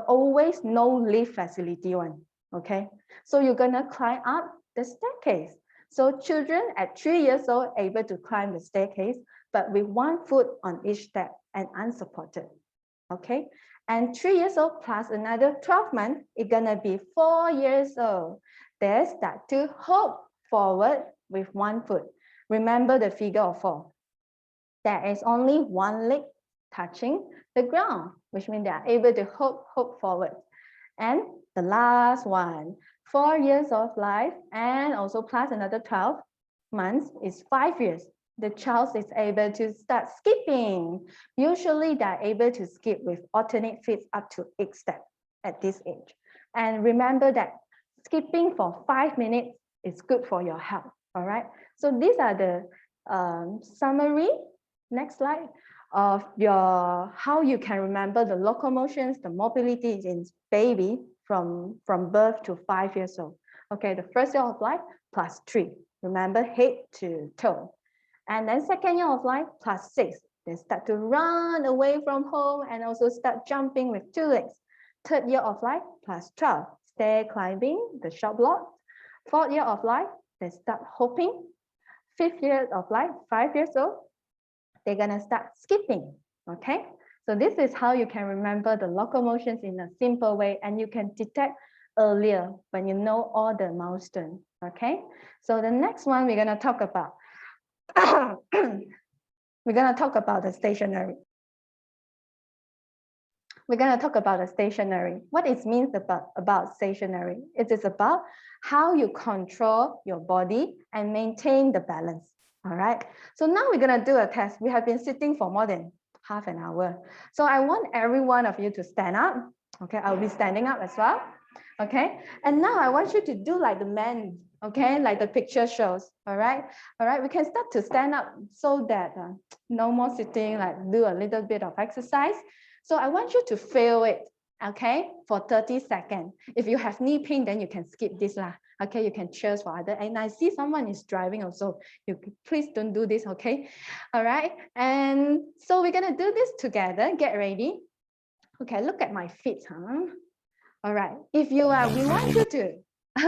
always no lift facility one, okay? So you're gonna climb up the staircase. So children at 3 years old able to climb the staircase, but with 1 foot on each step and unsupported, okay? And 3 years old plus another 12 months, it's gonna be 4 years old. They start to hop forward with 1 foot. Remember the figure of 4. There is only 1 leg touching the ground, which means they are able to hop forward. And the last one, 4 years of life and also plus another 12 months is 5 years. The child is able to start skipping. Usually they're able to skip with alternate feet up to 8 steps at this age. And remember that skipping for 5 minutes is good for your health, all right? So these are the summary, next slide, of how you can remember the locomotions, the mobility in baby from birth to 5 years old. Okay, the first year of life plus 3. Remember, head to toe. And then second year of life plus 6. They start to run away from home and also start jumping with 2 legs. Third year of life plus 12. Stair climbing, the shop block. Fourth year of life, they start hopping. Fifth year of life, 5 years old, they're gonna start skipping, okay? So this is how you can remember the locomotions in a simple way, and you can detect earlier when you know all the milestones, okay? So the next one we're gonna talk about, we're gonna talk about the stationary. We're gonna talk about the stationary. What it means about stationary? It is about how you control your body and maintain the balance. All right. So now we're gonna do a test. We have been sitting for more than half an hour. So I want every one of you to stand up. Okay, I'll be standing up as well. Okay, and now I want you to do like the men. Okay, like the picture shows. All right, we can start to stand up so that no more sitting. Like do a little bit of exercise. So I want you to feel it, okay, for 30 seconds. If you have knee pain, then you can skip this lah. Okay, you can cheers for other. And I see someone is driving also. You please don't do this, okay? All right, and so we're gonna do this together. Get ready. Okay, look at my feet, huh? All right, if you are, we want you to,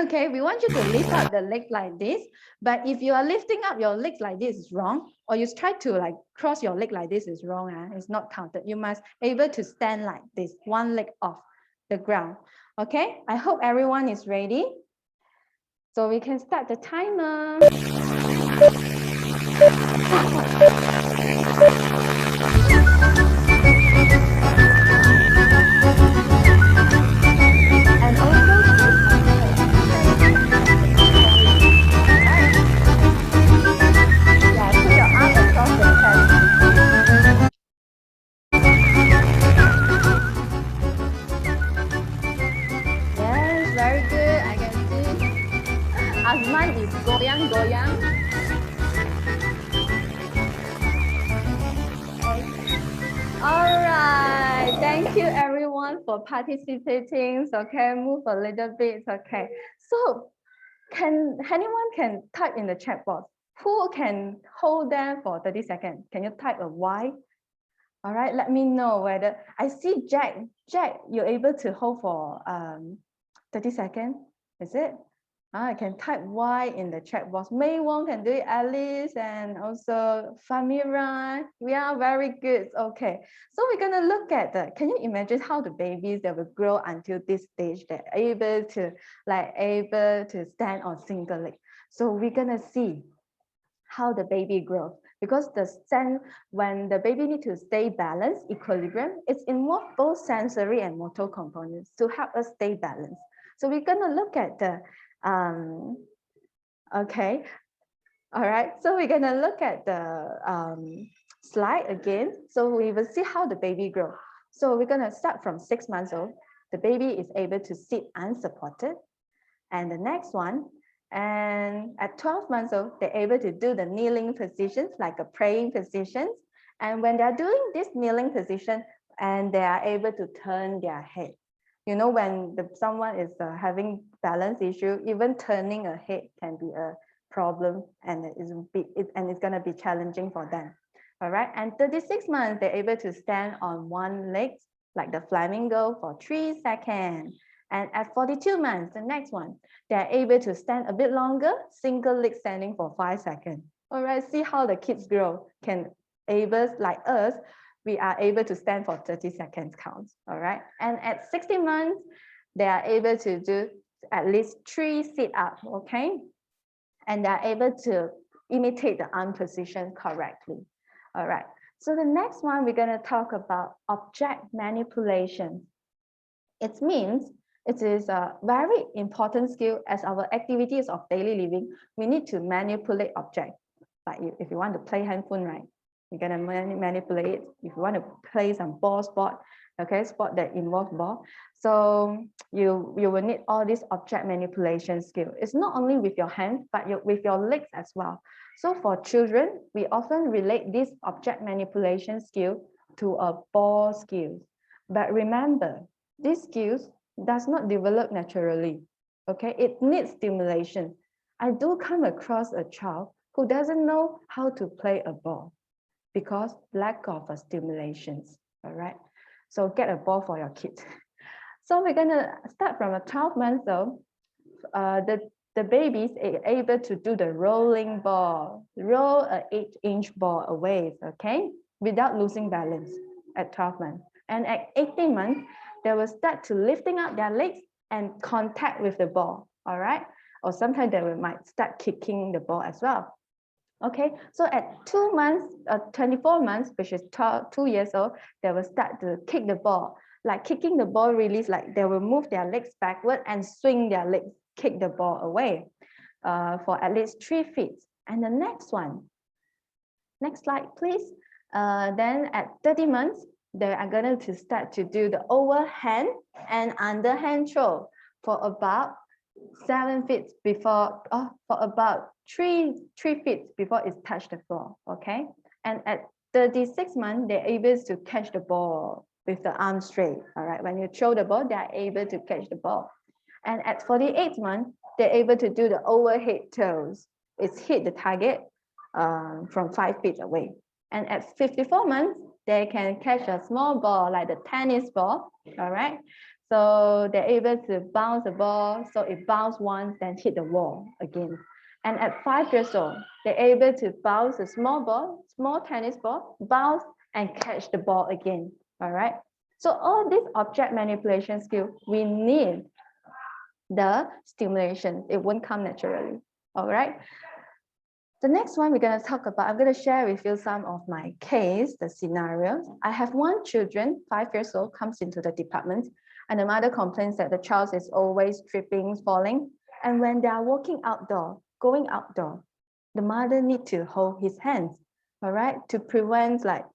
okay, we want you to lift up the leg like this. But if you are lifting up your legs like this is wrong, or you try to like cross your leg like this is wrong, it's not counted. You must able to stand like this, 1 leg off the ground. Okay, I hope everyone is ready. So we can start the timer. And also yeah, put your arm across the chest. Yes, very good. I can see Azman is goyang. All right, thank you everyone for participating. So can move a little bit, okay? So anyone can type in the chat box. Who can hold them for 30 seconds? Can you type a Y? All right, let me know whether, I see Jack. Jack, you're able to hold for 30 seconds, is it? I can type Y in the chat box. May Wong can do it, Alice, and also Famira. We are very good. Okay, so we're gonna look at can you imagine how the babies that will grow until this stage, they're able to stand on single leg. So we're gonna see how the baby grows, because when the baby need to stay balanced, equilibrium, it's involved both sensory and motor components to help us stay balanced. So we're gonna look at the okay, all right. So we're gonna look at the slide again. So we will see how the baby grow. So we're gonna start from 6 months old. The baby is able to sit unsupported. And the next one, and at 12 months old, they're able to do the kneeling positions, like a praying positions. And when they're doing this kneeling position, and they are able to turn their head. You know, when someone is having balance issue, even turning a head can be a problem, and it's going to be challenging for them. All right, and 36 months, they're able to stand on one leg, like the flamingo, for 3 seconds. And at 42 months, the next one, they're able to stand a bit longer, single leg standing for 5 seconds. All right, see how the kids grow. Can able, like us, we are able to stand for 30 seconds counts. All right, and at 60 months, they are able to do at least 3 sit-ups, okay? And they're able to imitate the arm position correctly. All right, so the next one, we're gonna talk about object manipulation. It means it is a very important skill as our activities of daily living. We need to manipulate objects. Like if you want to play handphone, right? You're gonna manipulate it. If you want to play some ball sport, okay, sport that involves ball. So you will need all these object manipulation skill. It's not only with your hands, but with your legs as well. So for children, we often relate this object manipulation skill to a ball skill. But remember, these skills does not develop naturally. Okay, it needs stimulation. I do come across a child who doesn't know how to play a ball because lack of stimulations. All right, so get a ball for your kids. So we're gonna start from a 12 months old. The babies are able to do the rolling ball, roll an 8-inch ball away, okay, without losing balance at 12 months. And at 18 months, they will start to lifting up their legs and contact with the ball, all right? Or sometimes they might start kicking the ball as well. Okay, so at 2 months, 24 months, which is 2 years old, they will start to kick the ball. Like kicking the ball release, like they will move their legs backward and swing their legs, kick the ball away for at least 3 feet. And the next one, next slide, please. Then at 30 months, they are going to start to do the overhand and underhand throw for about 7 feet before, for about 3 feet before it's touched the floor, okay? And at 36 months, they're able to catch the ball with the arm straight, all right? When you throw the ball, they're able to catch the ball. And at 48 months, they're able to do the overhead throws. It's hit the target from 5 feet away. And at 54 months, they can catch a small ball like the tennis ball, all right? So they're able to bounce the ball, so it bounces once, then hit the wall again. And at 5 years old, they're able to bounce a small ball, small tennis ball, bounce and catch the ball again, all right? So all these object manipulation skills, we need the stimulation. It won't come naturally, all right? The next one we're going to talk about, I'm going to share with you some of my case, the scenarios. I have one children, 5 years old, comes into the department, and the mother complains that the child is always tripping, falling. And when they are walking outdoor, going outdoor, the mother need to hold his hands, all right, to prevent like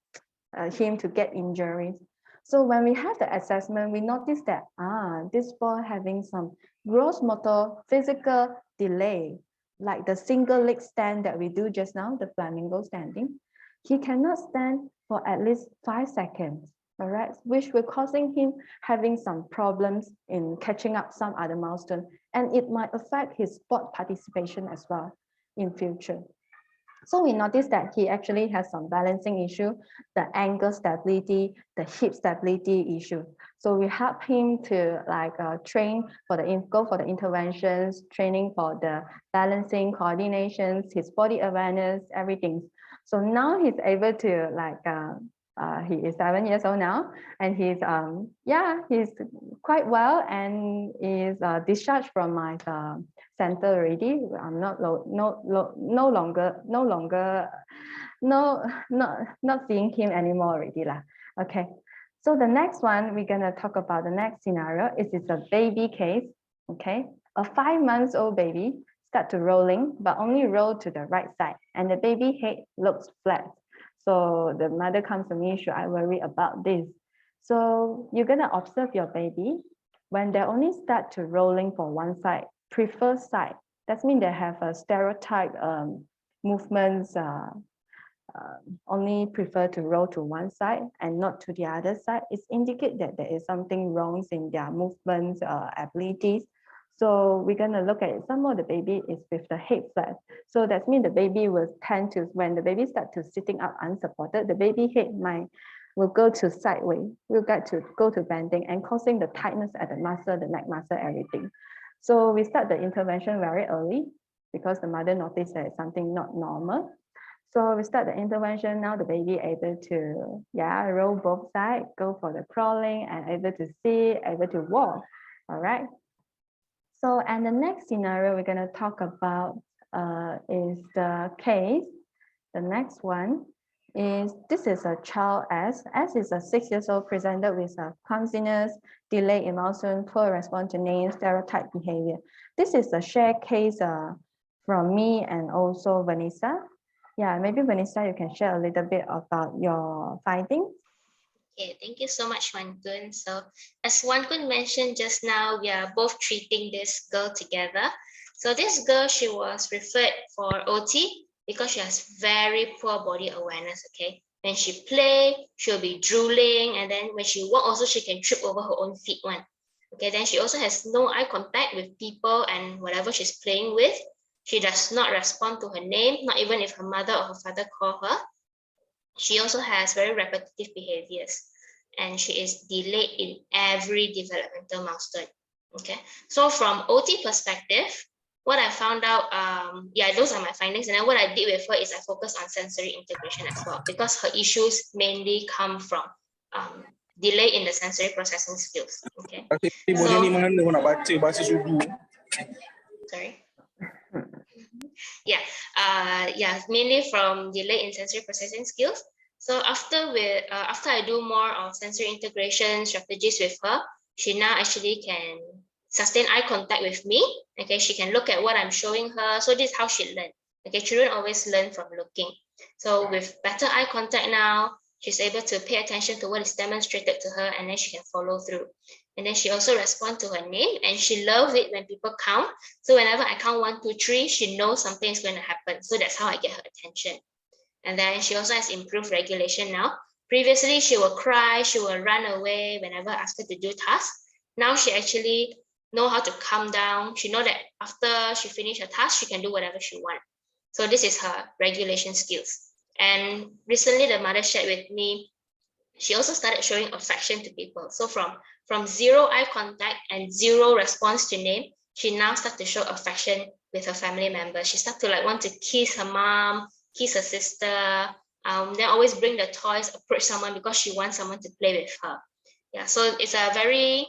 him to get injuries. So when we have the assessment, we notice that, this boy having some gross motor physical delay, like the single leg stand that we do just now, the flamingo standing. He cannot stand for at least 5 seconds, all right, which will causing him having some problems in catching up some other milestone, and it might affect his sport participation as well in future. So we noticed that he actually has some balancing issue, the ankle stability, the hip stability issue. So we help him to like train for go for the interventions, training for the balancing, coordinations, his body awareness, everything. So now he's able to like, he is 7 years old now, and he's he's quite well and is discharged from my center already. I'm not seeing him anymore already lah. Okay, so the next one we're gonna talk about the next scenario is it's a baby case. Okay, a 5-month-old baby start to rolling, but only roll to the right side, and the baby head looks flat. So the mother comes to me, should I worry about this? So you're gonna observe your baby. When they only start to rolling for one side, preferred side, that means they have a stereotype movements, only prefer to roll to one side and not to the other side. It indicates that there is something wrong in their movements abilities. So we're gonna look at it. Some of the baby is with the head flat. So that means the baby will tend to, when the baby start to sitting up unsupported, the baby head will go to sideways, will get to go to bending and causing the tightness at the muscle, the neck muscle, everything. So we start the intervention very early because the mother noticed that it's something not normal. So we start the intervention. Now the baby able to, roll both sides, go for the crawling and able to sit, able to walk. All right. So, and the next scenario we're going to talk about is the case. The next one is, this is a child S. S is a 6 years old, presented with a clumsiness, delayed emotion, poor response to name, stereotype behavior. This is a shared case from me and also Vanessa. Yeah, maybe Vanessa, you can share a little bit about your findings. Okay, thank you so much, Wan Kun. So as Wan Kun mentioned just now, we are both treating this girl together. So this girl, she was referred for OT because she has very poor body awareness, okay? When she play, she'll be drooling, and then when she walk also, she can trip over her own feet one. Okay, then she also has no eye contact with people and whatever she's playing with. She does not respond to her name, not even if her mother or her father call her. She also has very repetitive behaviors, and she is delayed in every developmental milestone. Okay, so from OT perspective, what I found out, those are my findings. And then what I did with her is I focused on sensory integration as well, because her issues mainly come from delay in the sensory processing skills. Okay. Sorry. Mainly from delay in sensory processing skills. So after I do more of sensory integration strategies with her, she now actually can sustain eye contact with me. Okay, she can look at what I'm showing her. So this is how she learns. Okay, children always learn from looking. So with better eye contact now, she's able to pay attention to what is demonstrated to her, and then she can follow through. And then she also responds to her name, and she loves it when people count. So whenever I count 1, 2, 3, she knows something is going to happen. So that's how I get her attention. And then she also has improved regulation now. Previously, she will cry, she will run away whenever I ask her to do tasks. Now she actually know how to calm down. She know that after she finish her task, she can do whatever she wants. So this is her regulation skills. And recently, the mother shared with me, she also started showing affection to people. So from zero eye contact and zero response to name, she now starts to show affection with her family members. She starts to want to kiss her mom, kiss her sister, then always bring the toys, approach someone because she wants someone to play with her. Yeah, so it's a very,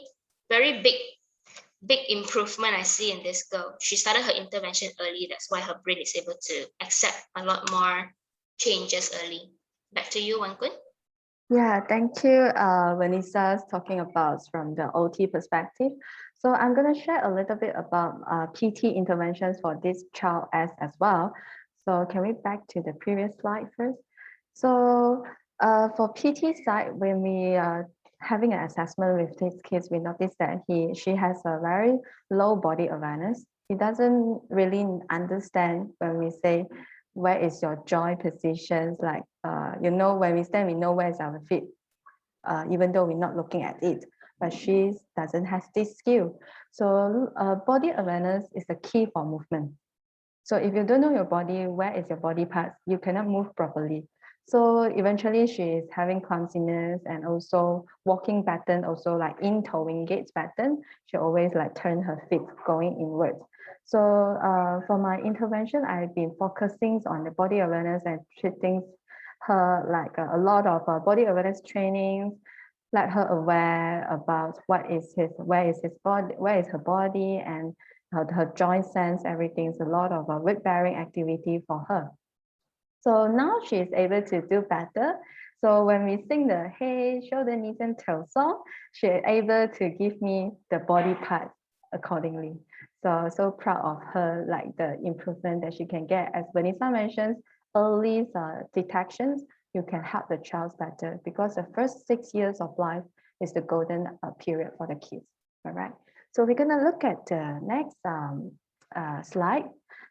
very big improvement I see in this girl. She started her intervention early. That's why her brain is able to accept a lot more changes early. Back to you, Wan Kun. Yeah, thank you, Vanessa, talking about from the OT perspective. So I'm going to share a little bit about PT interventions for this child as well. So can we back to the previous slide first? So for PT side, when we are having an assessment with these kids, we notice that she has a very low body awareness. He doesn't really understand when we say, where is your joint positions? Like, when we stand, we know where is our feet, even though we're not looking at it. But she doesn't have this skill. So body awareness is the key for movement. So if you don't know your body, where is your body part, you cannot move properly. So eventually she is having clumsiness and also walking pattern, also like in towing gaits pattern. She always turn her feet going inwards. So for my intervention, I've been focusing on the body awareness and treating her a lot of body awareness trainings, let her aware about where is her body, and her joint sense, everything. Is a lot of weight bearing activity for her. So now she is able to do better. So when we sing the hey, shoulder, knees, and toes song, she is able to give me the body part accordingly. So proud of her, the improvement that she can get. As Vanessa mentions, early detections, you can help the child better, because the first 6 years of life is the golden period for the kids. All right. So we're going to look at the next slide.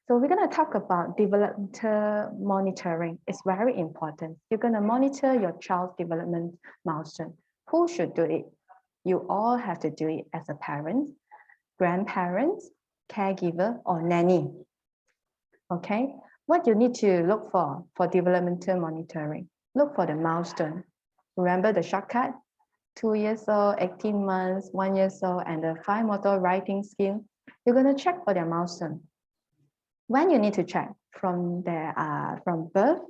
So we're going to talk about developmental monitoring. It's very important. You're going to monitor your child's development milestone. Who should do it? You all have to do it as a parent, grandparents, caregiver, or nanny. Okay, what you need to look for developmental monitoring. Look for the milestone. Remember the shortcut? 2 years old, 18 months, 1 year old, and the fine motor writing skill. You're going to check for their milestone. When you need to check from from birth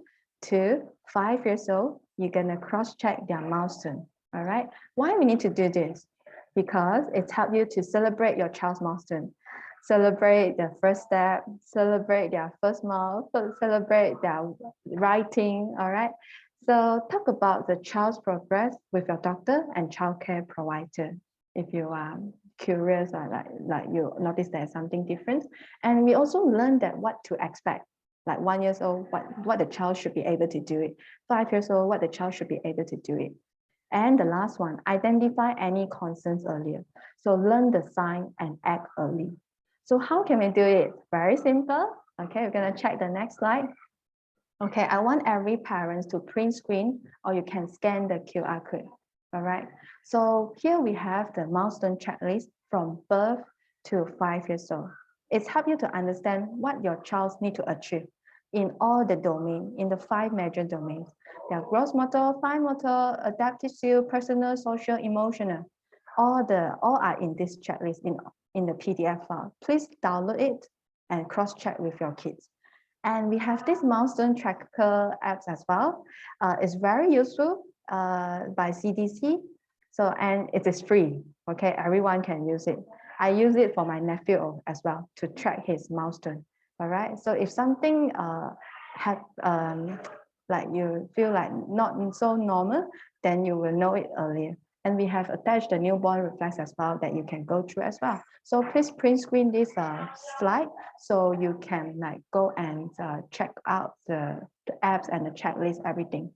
to 5 years old, you're going to cross-check their milestone. All right. Why we need to do this? Because it helps you to celebrate your child's milestone. Celebrate their first step, celebrate their first mile, celebrate their writing. All right. So talk about the child's progress with your doctor and childcare provider if you are curious or like you notice there's something different. And we also learn that what to expect, like 1 year old, what the child should be able to do it. 5 years old, what the child should be able to do it. And the last one, identify any concerns earlier. So learn the sign and act early. So how can we do it? Very simple. Okay, we're going to check the next slide. Okay, I want every parent to print screen, or you can scan the QR code. All right. So here we have the milestone checklist from birth to 5 years old. It's help you to understand what your child need to achieve in all the domain, in the 5 major domains. Their gross motor, fine motor, adaptive skill, personal, social, emotional. All are in this checklist in the PDF file. Please download it and cross-check with your kids. And we have this milestone tracker apps as well. It's very useful by CDC. So, and it is free, okay? Everyone can use it. I use it for my nephew as well to track his milestone, all right? So if something like you feel like not so normal, then you will know it earlier. And we have attached the newborn reflex as well that you can go through as well. So please print screen this slide so you can like go and check out the apps and the checklist, everything.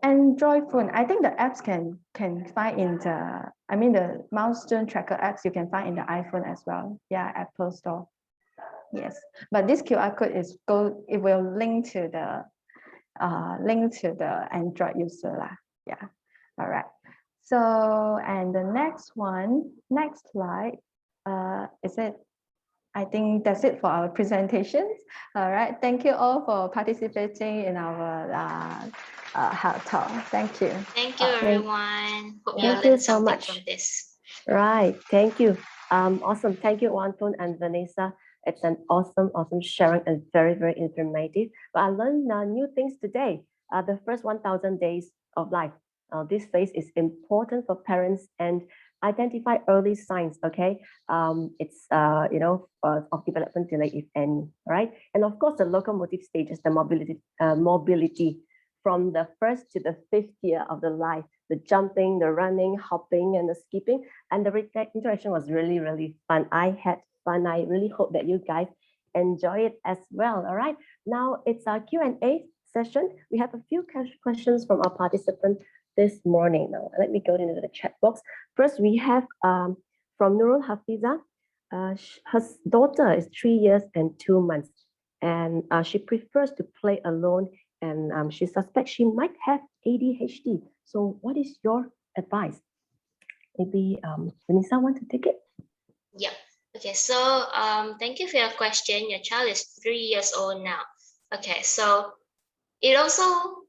Android phone, I think the apps can find in the milestone tracker apps you can find in the iPhone as well. Yeah, Apple Store. Yes, but this QR code it will link to the Android user lah. Yeah, all right. So, and the next slide, is it? I think that's it for our presentations. All right, thank you all for participating in our health talk. Thank you. Thank you, everyone. Hope you Thank you learned so something much. from this. Right, thank you. Awesome, thank you, Wong and Vanessa. It's an awesome sharing and very, very informative. But I learned new things today. The first 1,000 days of life. This phase is important for parents and identify early signs. Okay, it's of development delay, if any. Right, and of course the locomotive stages, the mobility from the first to the 5th year of the life. The jumping, the running, hopping, and the skipping, and the interaction was really, really fun. I had fun. I really hope that you guys enjoy it as well. All right, now it's our Q&A session. We have a few questions from our participants this morning. Now, let me go into the chat box. First, we have from Nurul Hafiza. Her daughter is 3 years and 2 months, and she prefers to play alone, and she suspects she might have ADHD. So what is your advice? Maybe Vanessa want to take it? Yep. Okay, so thank you for your question. Your child is 3 years old now. Okay, so it also,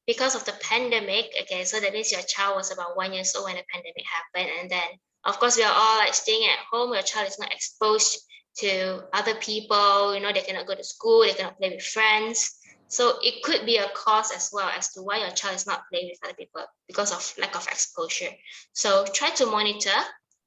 because of the pandemic, okay, so that means your child was about 1 year old when the pandemic happened. And then, of course, we are all like staying at home. Your child is not exposed to other people. They cannot go to school. They cannot play with friends. So it could be a cause as well as to why your child is not playing with other people because of lack of exposure. So try to monitor,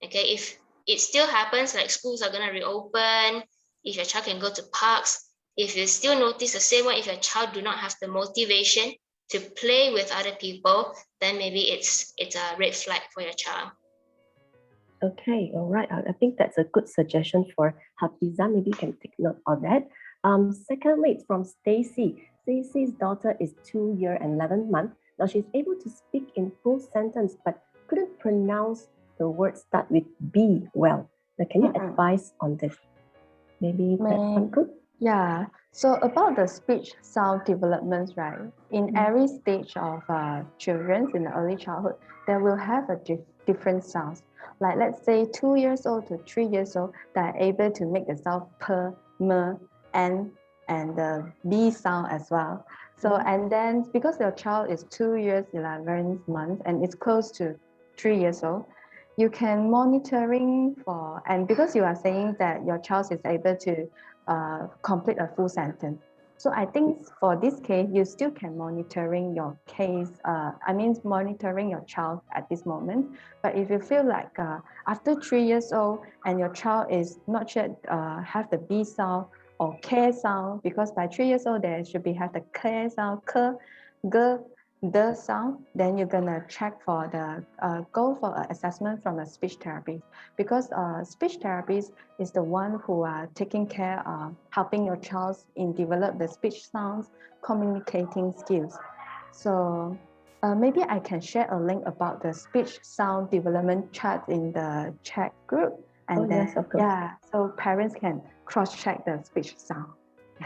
okay, if it still happens, like schools are going to reopen, if your child can go to parks, if you still notice the same way, if your child do not have the motivation to play with other people, then maybe it's a red flag for your child. Okay, all right. I think that's a good suggestion for Hafiza. Maybe you can take note of that. Secondly, it's from Stacy. Stacey's daughter is 2 years and 11 months. Now she's able to speak in full sentence, but couldn't pronounce the word start with B well. Now, can you advise on this? Maybe that one could? Yeah, so about the speech sound developments, right? In every stage of children in the early childhood, they will have a different sounds. Like let's say 2 years old to 3 years old, they're able to make the sound p, m, n, and the b sound as well. So and then because your child is 2 years 11 months and it's close to 3 years old, you can monitoring for, and because you are saying that your child is able to complete a full sentence. So I think for this case, you still can monitoring your case, monitoring your child at this moment. But if you feel like after 3 years old and your child is not yet have the B sound or K sound, because by 3 years old, they should be have the K sound, K, G, the sound, then you're gonna check for the go for an assessment from a speech therapist, because speech therapist is the one who are taking care of helping your child in develop the speech sounds, communicating skills. So maybe I can share a link about the speech sound development chart in the chat group, and then yes, of course. yeah, so parents can cross-check the speech sound.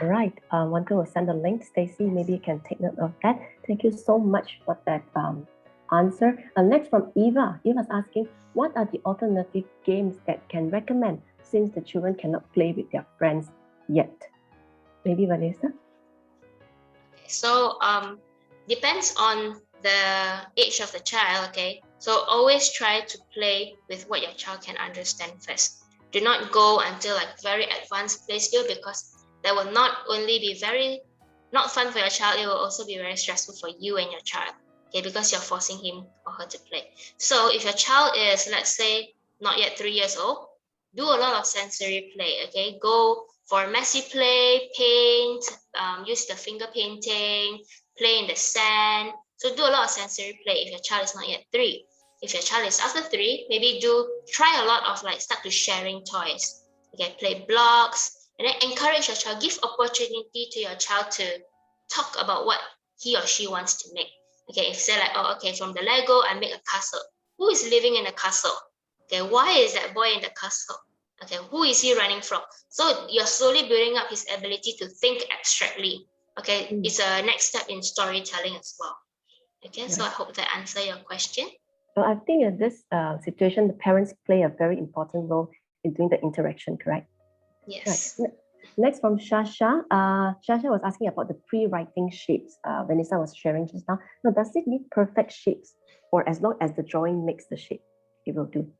Right. One will send a link. Stacey, maybe you can take note of that. Thank you so much for that answer. Next from Eva. Eva's asking, what are the alternative games that can recommend since the children cannot play with their friends yet? Maybe Vanessa? So depends on the age of the child, okay? So always try to play with what your child can understand first. Do not go until like very advanced play skill, because that will not only be very not fun for your child, it will also be very stressful for you and your child, okay, because you're forcing him or her to play. So if your child is, let's say, not yet 3 years old, do a lot of sensory play, okay? Go for messy play, paint, use the finger painting, play in the sand. So do a lot of sensory play if your child is not yet 3. If your child is after 3, maybe try a lot of like start to sharing toys. Okay, play blocks, and then encourage your child, give opportunity to your child to talk about what he or she wants to make. Okay, if say like, oh, okay, from the Lego, I make a castle. Who is living in the castle? Okay, why is that boy in the castle? Okay, who is he running from? So you're slowly building up his ability to think abstractly. Okay, it's a next step in storytelling as well. Okay, so I hope that answer your question. Well, I think in this situation, the parents play a very important role in doing the interaction, correct? Yes. Right. Next from Shasha. Shasha was asking about the pre-writing shapes. Vanessa was sharing just now. Now, does it need perfect shapes, or as long as the drawing makes the shape, it will do?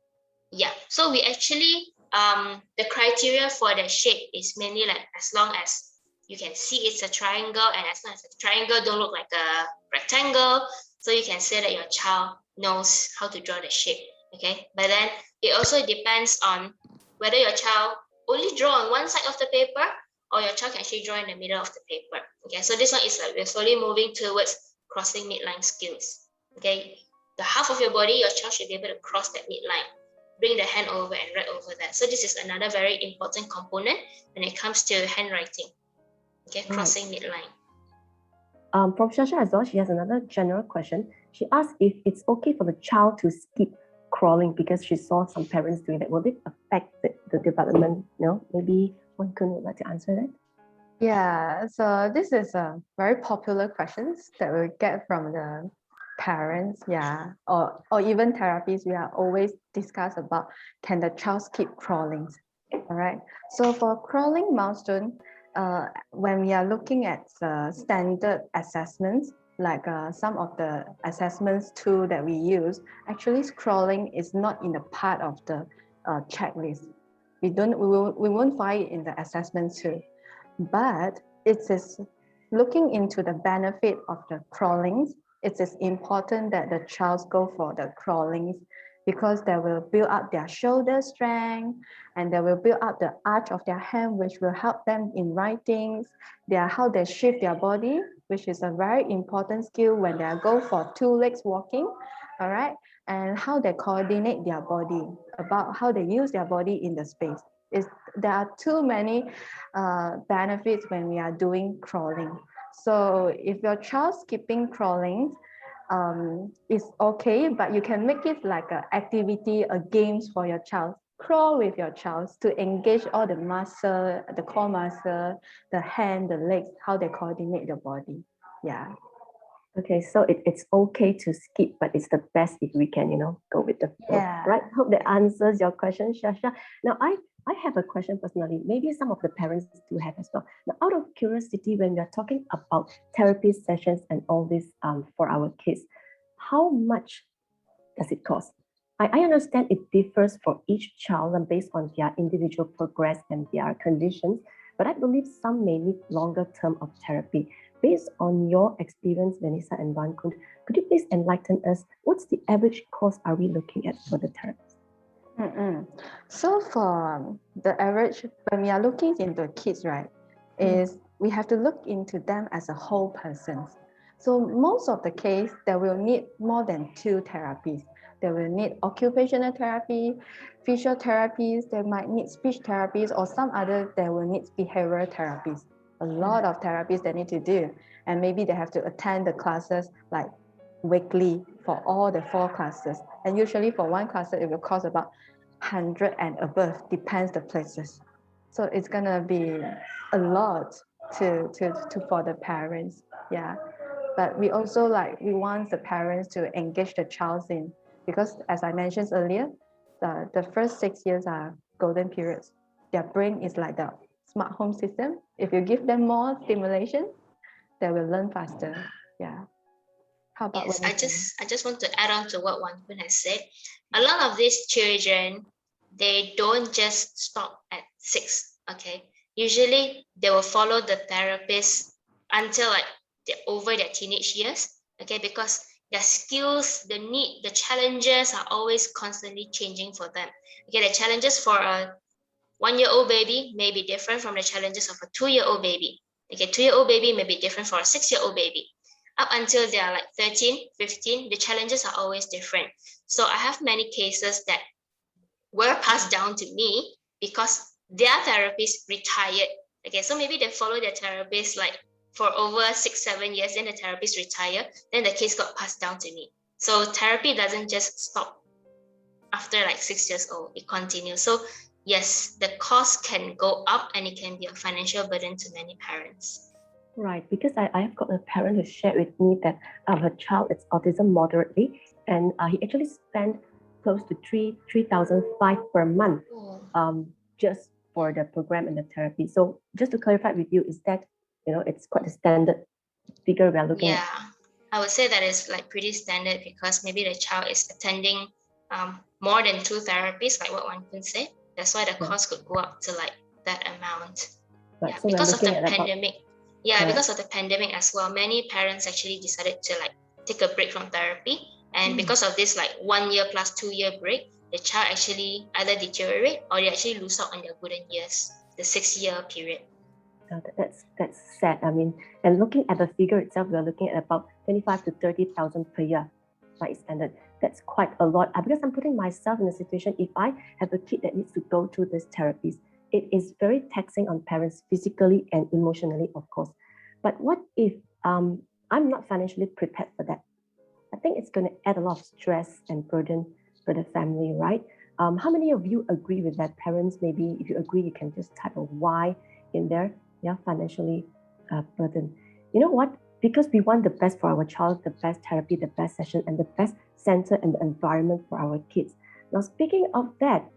Yeah, so we actually, the criteria for the shape is mainly like as long as you can see it's a triangle, and as long as the triangle don't look like a rectangle, so you can say that your child knows how to draw the shape, okay? But then it also depends on whether your child only draw on one side of the paper, or your child can actually draw in the middle of the paper, okay? So this one is like we're slowly moving towards crossing midline skills, okay? The half of your body, your child should be able to cross that midline. Bring the hand over and write over that. So this is another very important component when it comes to handwriting. Okay, crossing midline. From Shasha as well, she has another general question. She asked if it's okay for the child to skip crawling because she saw some parents doing that. Will it affect the development? No, maybe one would like to answer that. Yeah, so this is a very popular questions that we get from the parents, yeah, or even therapists. We are always discuss about, can the child skip crawling? All right, so for crawling milestone, when we are looking at standard assessments, like some of the assessments tool that we use, actually crawling is not in the part of the checklist. We won't find it in the assessment tool. But it is looking into the benefit of the crawlings. It is important that the child go for the crawlings because they will build up their shoulder strength, and they will build up the arch of their hand, which will help them in writings. How they shift their body, which is a very important skill when they go for 2 legs walking, all right? And how they coordinate their body, about how they use their body in the space. There are too many benefits when we are doing crawling. So if your child's skipping, crawling, it's okay, but you can make it like an activity, a games for your child. Crawl with your child to engage all the muscle, the core muscle, the hand, the legs, how they coordinate the body. Yeah. Okay, so it's okay to skip, but it's the best if we can, go with the flow. Yeah. Right? Hope that answers your question, Shasha. Now, I have a question personally. Maybe some of the parents do have as well. Now, out of curiosity, when we are talking about therapy sessions and all this for our kids, how much does it cost? I understand it differs for each child and based on their individual progress and their conditions, but I believe some may need longer term of therapy. Based on your experience, Vanessa and Wan Kun, could you please enlighten us? What's the average cost are we looking at for the therapy? So for the average, when we are looking into kids, right, is we have to look into them as a whole person. So most of the case, they will need more than 2 therapies. They will need occupational therapy, physiotherapies, they might need speech therapies, or some other, they will need behavioral therapies. A lot of therapies they need to do. And maybe they have to attend the classes like weekly for all the 4 classes. And usually for one class, it will cost about 100 and above, depends the places. So it's gonna be a lot to for the parents. Yeah. But we also we want the parents to engage the child in, because as I mentioned earlier, the first 6 years are golden periods. Their brain is like the smart home system. If you give them more stimulation, they will learn faster. Yeah. How about Yes, I just want to add on to what Wan Kun has said. A lot of these children, they don't just stop at 6. Okay, usually they will follow the therapist until they're over their teenage years. Okay, because their skills, the need, the challenges are always constantly changing for them. Okay, the challenges for a 1-year-old baby may be different from the challenges of a 2-year-old baby. Okay, 2-year-old baby may be different for a 6-year-old baby. Up until they are 13, 15, the challenges are always different. So I have many cases that were passed down to me because their therapist retired. Okay, so maybe they follow their therapist for over 6-7 years, then the therapist retire, then the case got passed down to me. So therapy doesn't just stop after 6 years old, it continues. So yes, the cost can go up and it can be a financial burden to many parents. Right, because I have got a parent who shared with me that her child is autism moderately, and he actually spent close to 3,500 per month just for the program and the therapy. So just to clarify with you, is that, it's quite a standard figure we are looking at? Yeah, I would say that is pretty standard because maybe the child is attending more than 2 therapies, like what Wan Kun said. That's why the cost could go up to that amount. Right, Yeah, so because of the pandemic. Correct. Because of the pandemic as well, many parents actually decided to take a break from therapy. And because of this 1 year plus 2 year break, the child actually either deteriorate or they actually lose out on their golden years, the 6-year period. That's sad. I mean, and looking at the figure itself, we're looking at about 25 to 30,000 per year, right? Standard. That's quite a lot. Because I'm putting myself in a situation, if I have a kid that needs to go through these therapies, it is very taxing on parents physically and emotionally, of course. But what if I'm not financially prepared for that? I think it's going to add a lot of stress and burden for the family, right? How many of you agree with that? Parents, maybe if you agree, you can just type a Y in there. Yeah, financially burdened. You know what? Because we want the best for our child, the best therapy, the best session, and the best center and the environment for our kids. Now, speaking of that,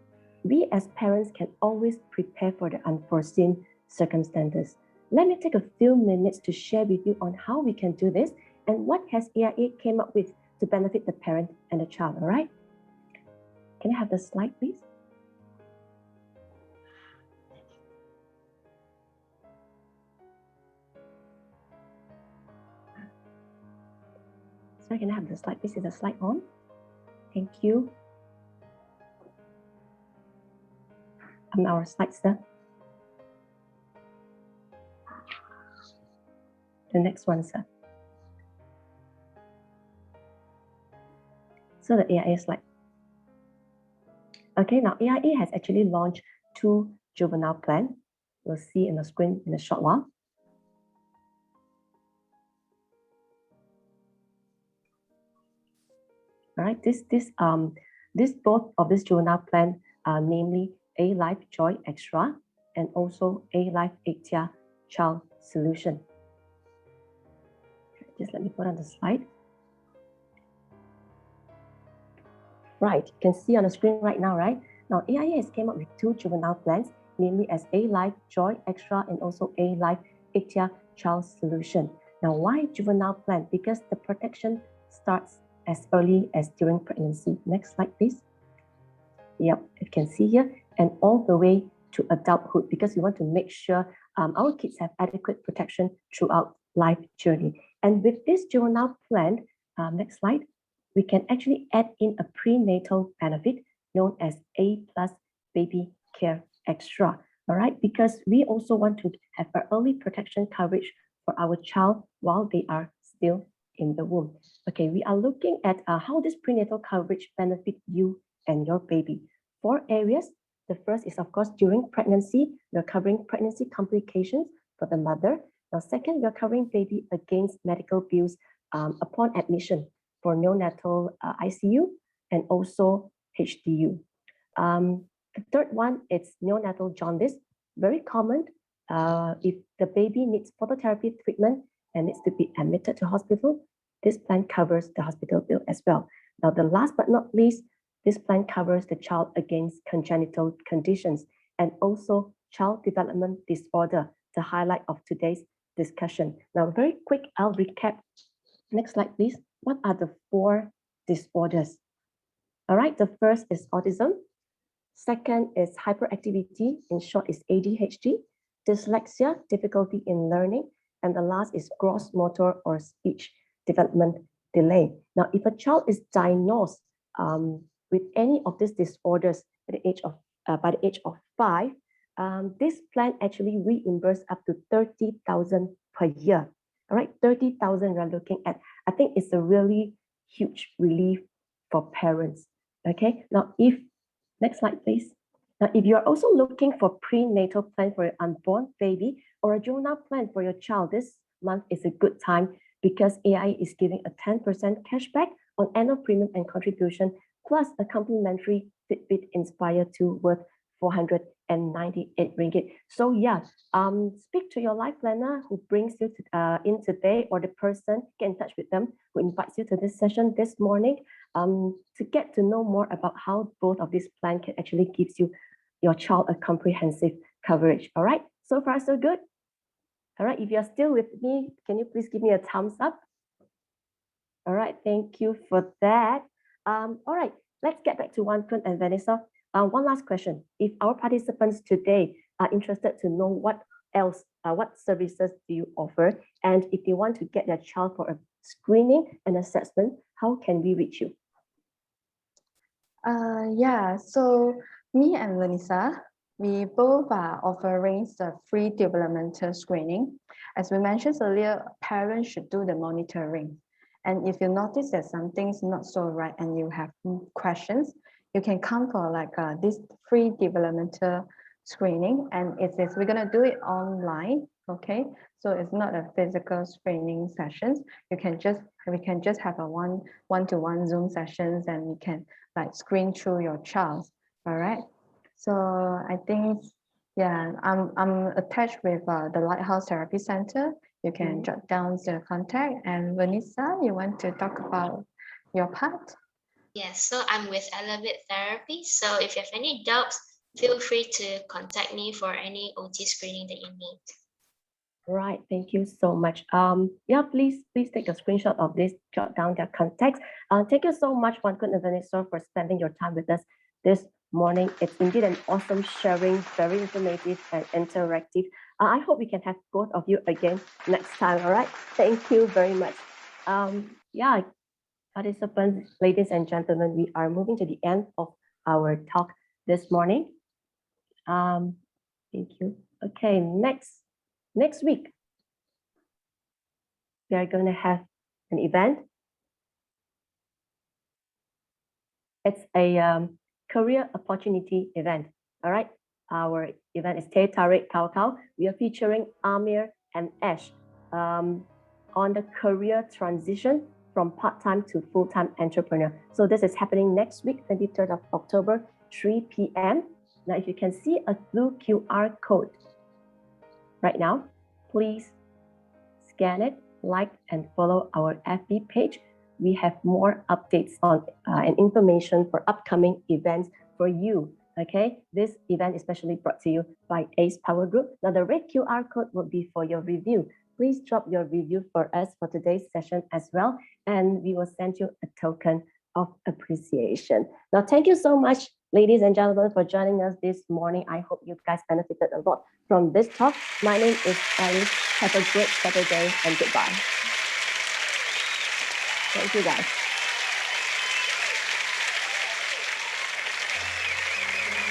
we as parents can always prepare for the unforeseen circumstances. Let me take a few minutes to share with you on how we can do this and what has AIA came up with to benefit the parent and the child, all right? Can I have the slide, please? So can I have the slide, please? Is the slide on? Thank you. Our slide, sir. The next one, sir. So the AIA slide. Okay, now AIA has actually launched 2 juvenile plans. We'll see in the screen in a short while. All right, both of this juvenile plan are namely A Life Joy Extra and also A Life Ikhtia Child Solution. Just let me put on the slide. Right, you can see on the screen right now, right? Now, AIA has came up with 2 juvenile plans, namely as A Life Joy Extra and also A Life Ikhtia Child Solution. Now, why juvenile plan? Because the protection starts as early as during pregnancy. Next slide, please. Yep, you can see here, and all the way to adulthood, because we want to make sure our kids have adequate protection throughout life journey. And with this juvenile plan, next slide, we can actually add in a prenatal benefit known as A Plus Baby Care Extra. All right, because we also want to have an early protection coverage for our child while they are still in the womb. Okay, we are looking at how this prenatal coverage benefit you and your baby. 4 areas. The first is, of course, during pregnancy, we're covering pregnancy complications for the mother. Now, second, we're covering baby against medical bills upon admission for neonatal ICU and also HDU. The third one is neonatal jaundice, very common. If the baby needs phototherapy treatment and needs to be admitted to hospital, this plan covers the hospital bill as well. Now, the last but not least, this plan covers the child against congenital conditions and also child development disorder, the highlight of today's discussion. Now, very quick, I'll recap. Next slide, please. What are the 4 disorders? All right, the first is autism. Second is hyperactivity, in short is ADHD, dyslexia, difficulty in learning, and the last is gross motor or speech development delay. Now, if a child is diagnosed with any of these disorders at the age of, by the age of 5, this plan actually reimburses up to 30,000 per year. All right, 30,000 we're looking at. I think it's a really huge relief for parents. Okay, now next slide, please. Now, if you're also looking for prenatal plan for your unborn baby or a juvenile plan for your child, this month is a good time because AI is giving a 10% cashback on annual premium and contribution, plus a complimentary Fitbit Inspire 2 worth 498 ringgit. So yeah, speak to your life planner who brings you in today, or the person, get in touch with them who invites you to this session this morning to get to know more about how both of these plans can actually give your child a comprehensive coverage. All right, so far so good. All right, if you're still with me, can you please give me a thumbs up? All right, thank you for that. All right, let's get back to Wong and Vanessa. One last question. If our participants today are interested to know what else, what services do you offer, and if they want to get their child for a screening and assessment, how can we reach you? Yeah, so me and Vanessa, we both are offering the free developmental screening. As we mentioned earlier, parents should do the monitoring. And if you notice that something's not so right and you have questions, you can come for like this free developmental screening. And we're gonna do it online, okay? So it's not a physical screening sessions. We can just have a one-to-one Zoom sessions, and we can like screen through your child. All right. So I think, yeah, I'm attached with the Lighthouse Therapy Center. You can jot down the contact. And Vanessa, you want to talk about your part? Yes, so I'm with Elevate Therapy. So if you have any doubts, feel free to contact me for any OT screening that you need. Right, thank you so much. Yeah, please take a screenshot of this, jot down their contacts. Thank you so much, Wong and Vanessa, for spending your time with us this morning. It's indeed an awesome sharing, very informative and interactive. I hope we can have both of you again next time. All right, thank you very much. Yeah, participants, ladies and gentlemen, we are moving to the end of our talk this morning. Thank you. Okay, next week, we are going to have an event. It's a career opportunity event. All right. Our event is Teh Tarik Kau Kau. We are featuring Amir and Ash on the career transition from part-time to full-time entrepreneur. So this is happening next week, 23rd of October, 3 p.m. Now, if you can see a blue QR code right now, please scan it, like, and follow our FB page. We have more updates on and information for upcoming events for you. Okay, this event is especially brought to you by ACE Power Group. Now, the red QR code will be for your review. Please drop your review for us for today's session as well, and we will send you a token of appreciation. Now, thank you so much, ladies and gentlemen, for joining us this morning. I hope you guys benefited a lot from this talk. My name is Alice. Have a great Saturday and goodbye. Thank you, guys.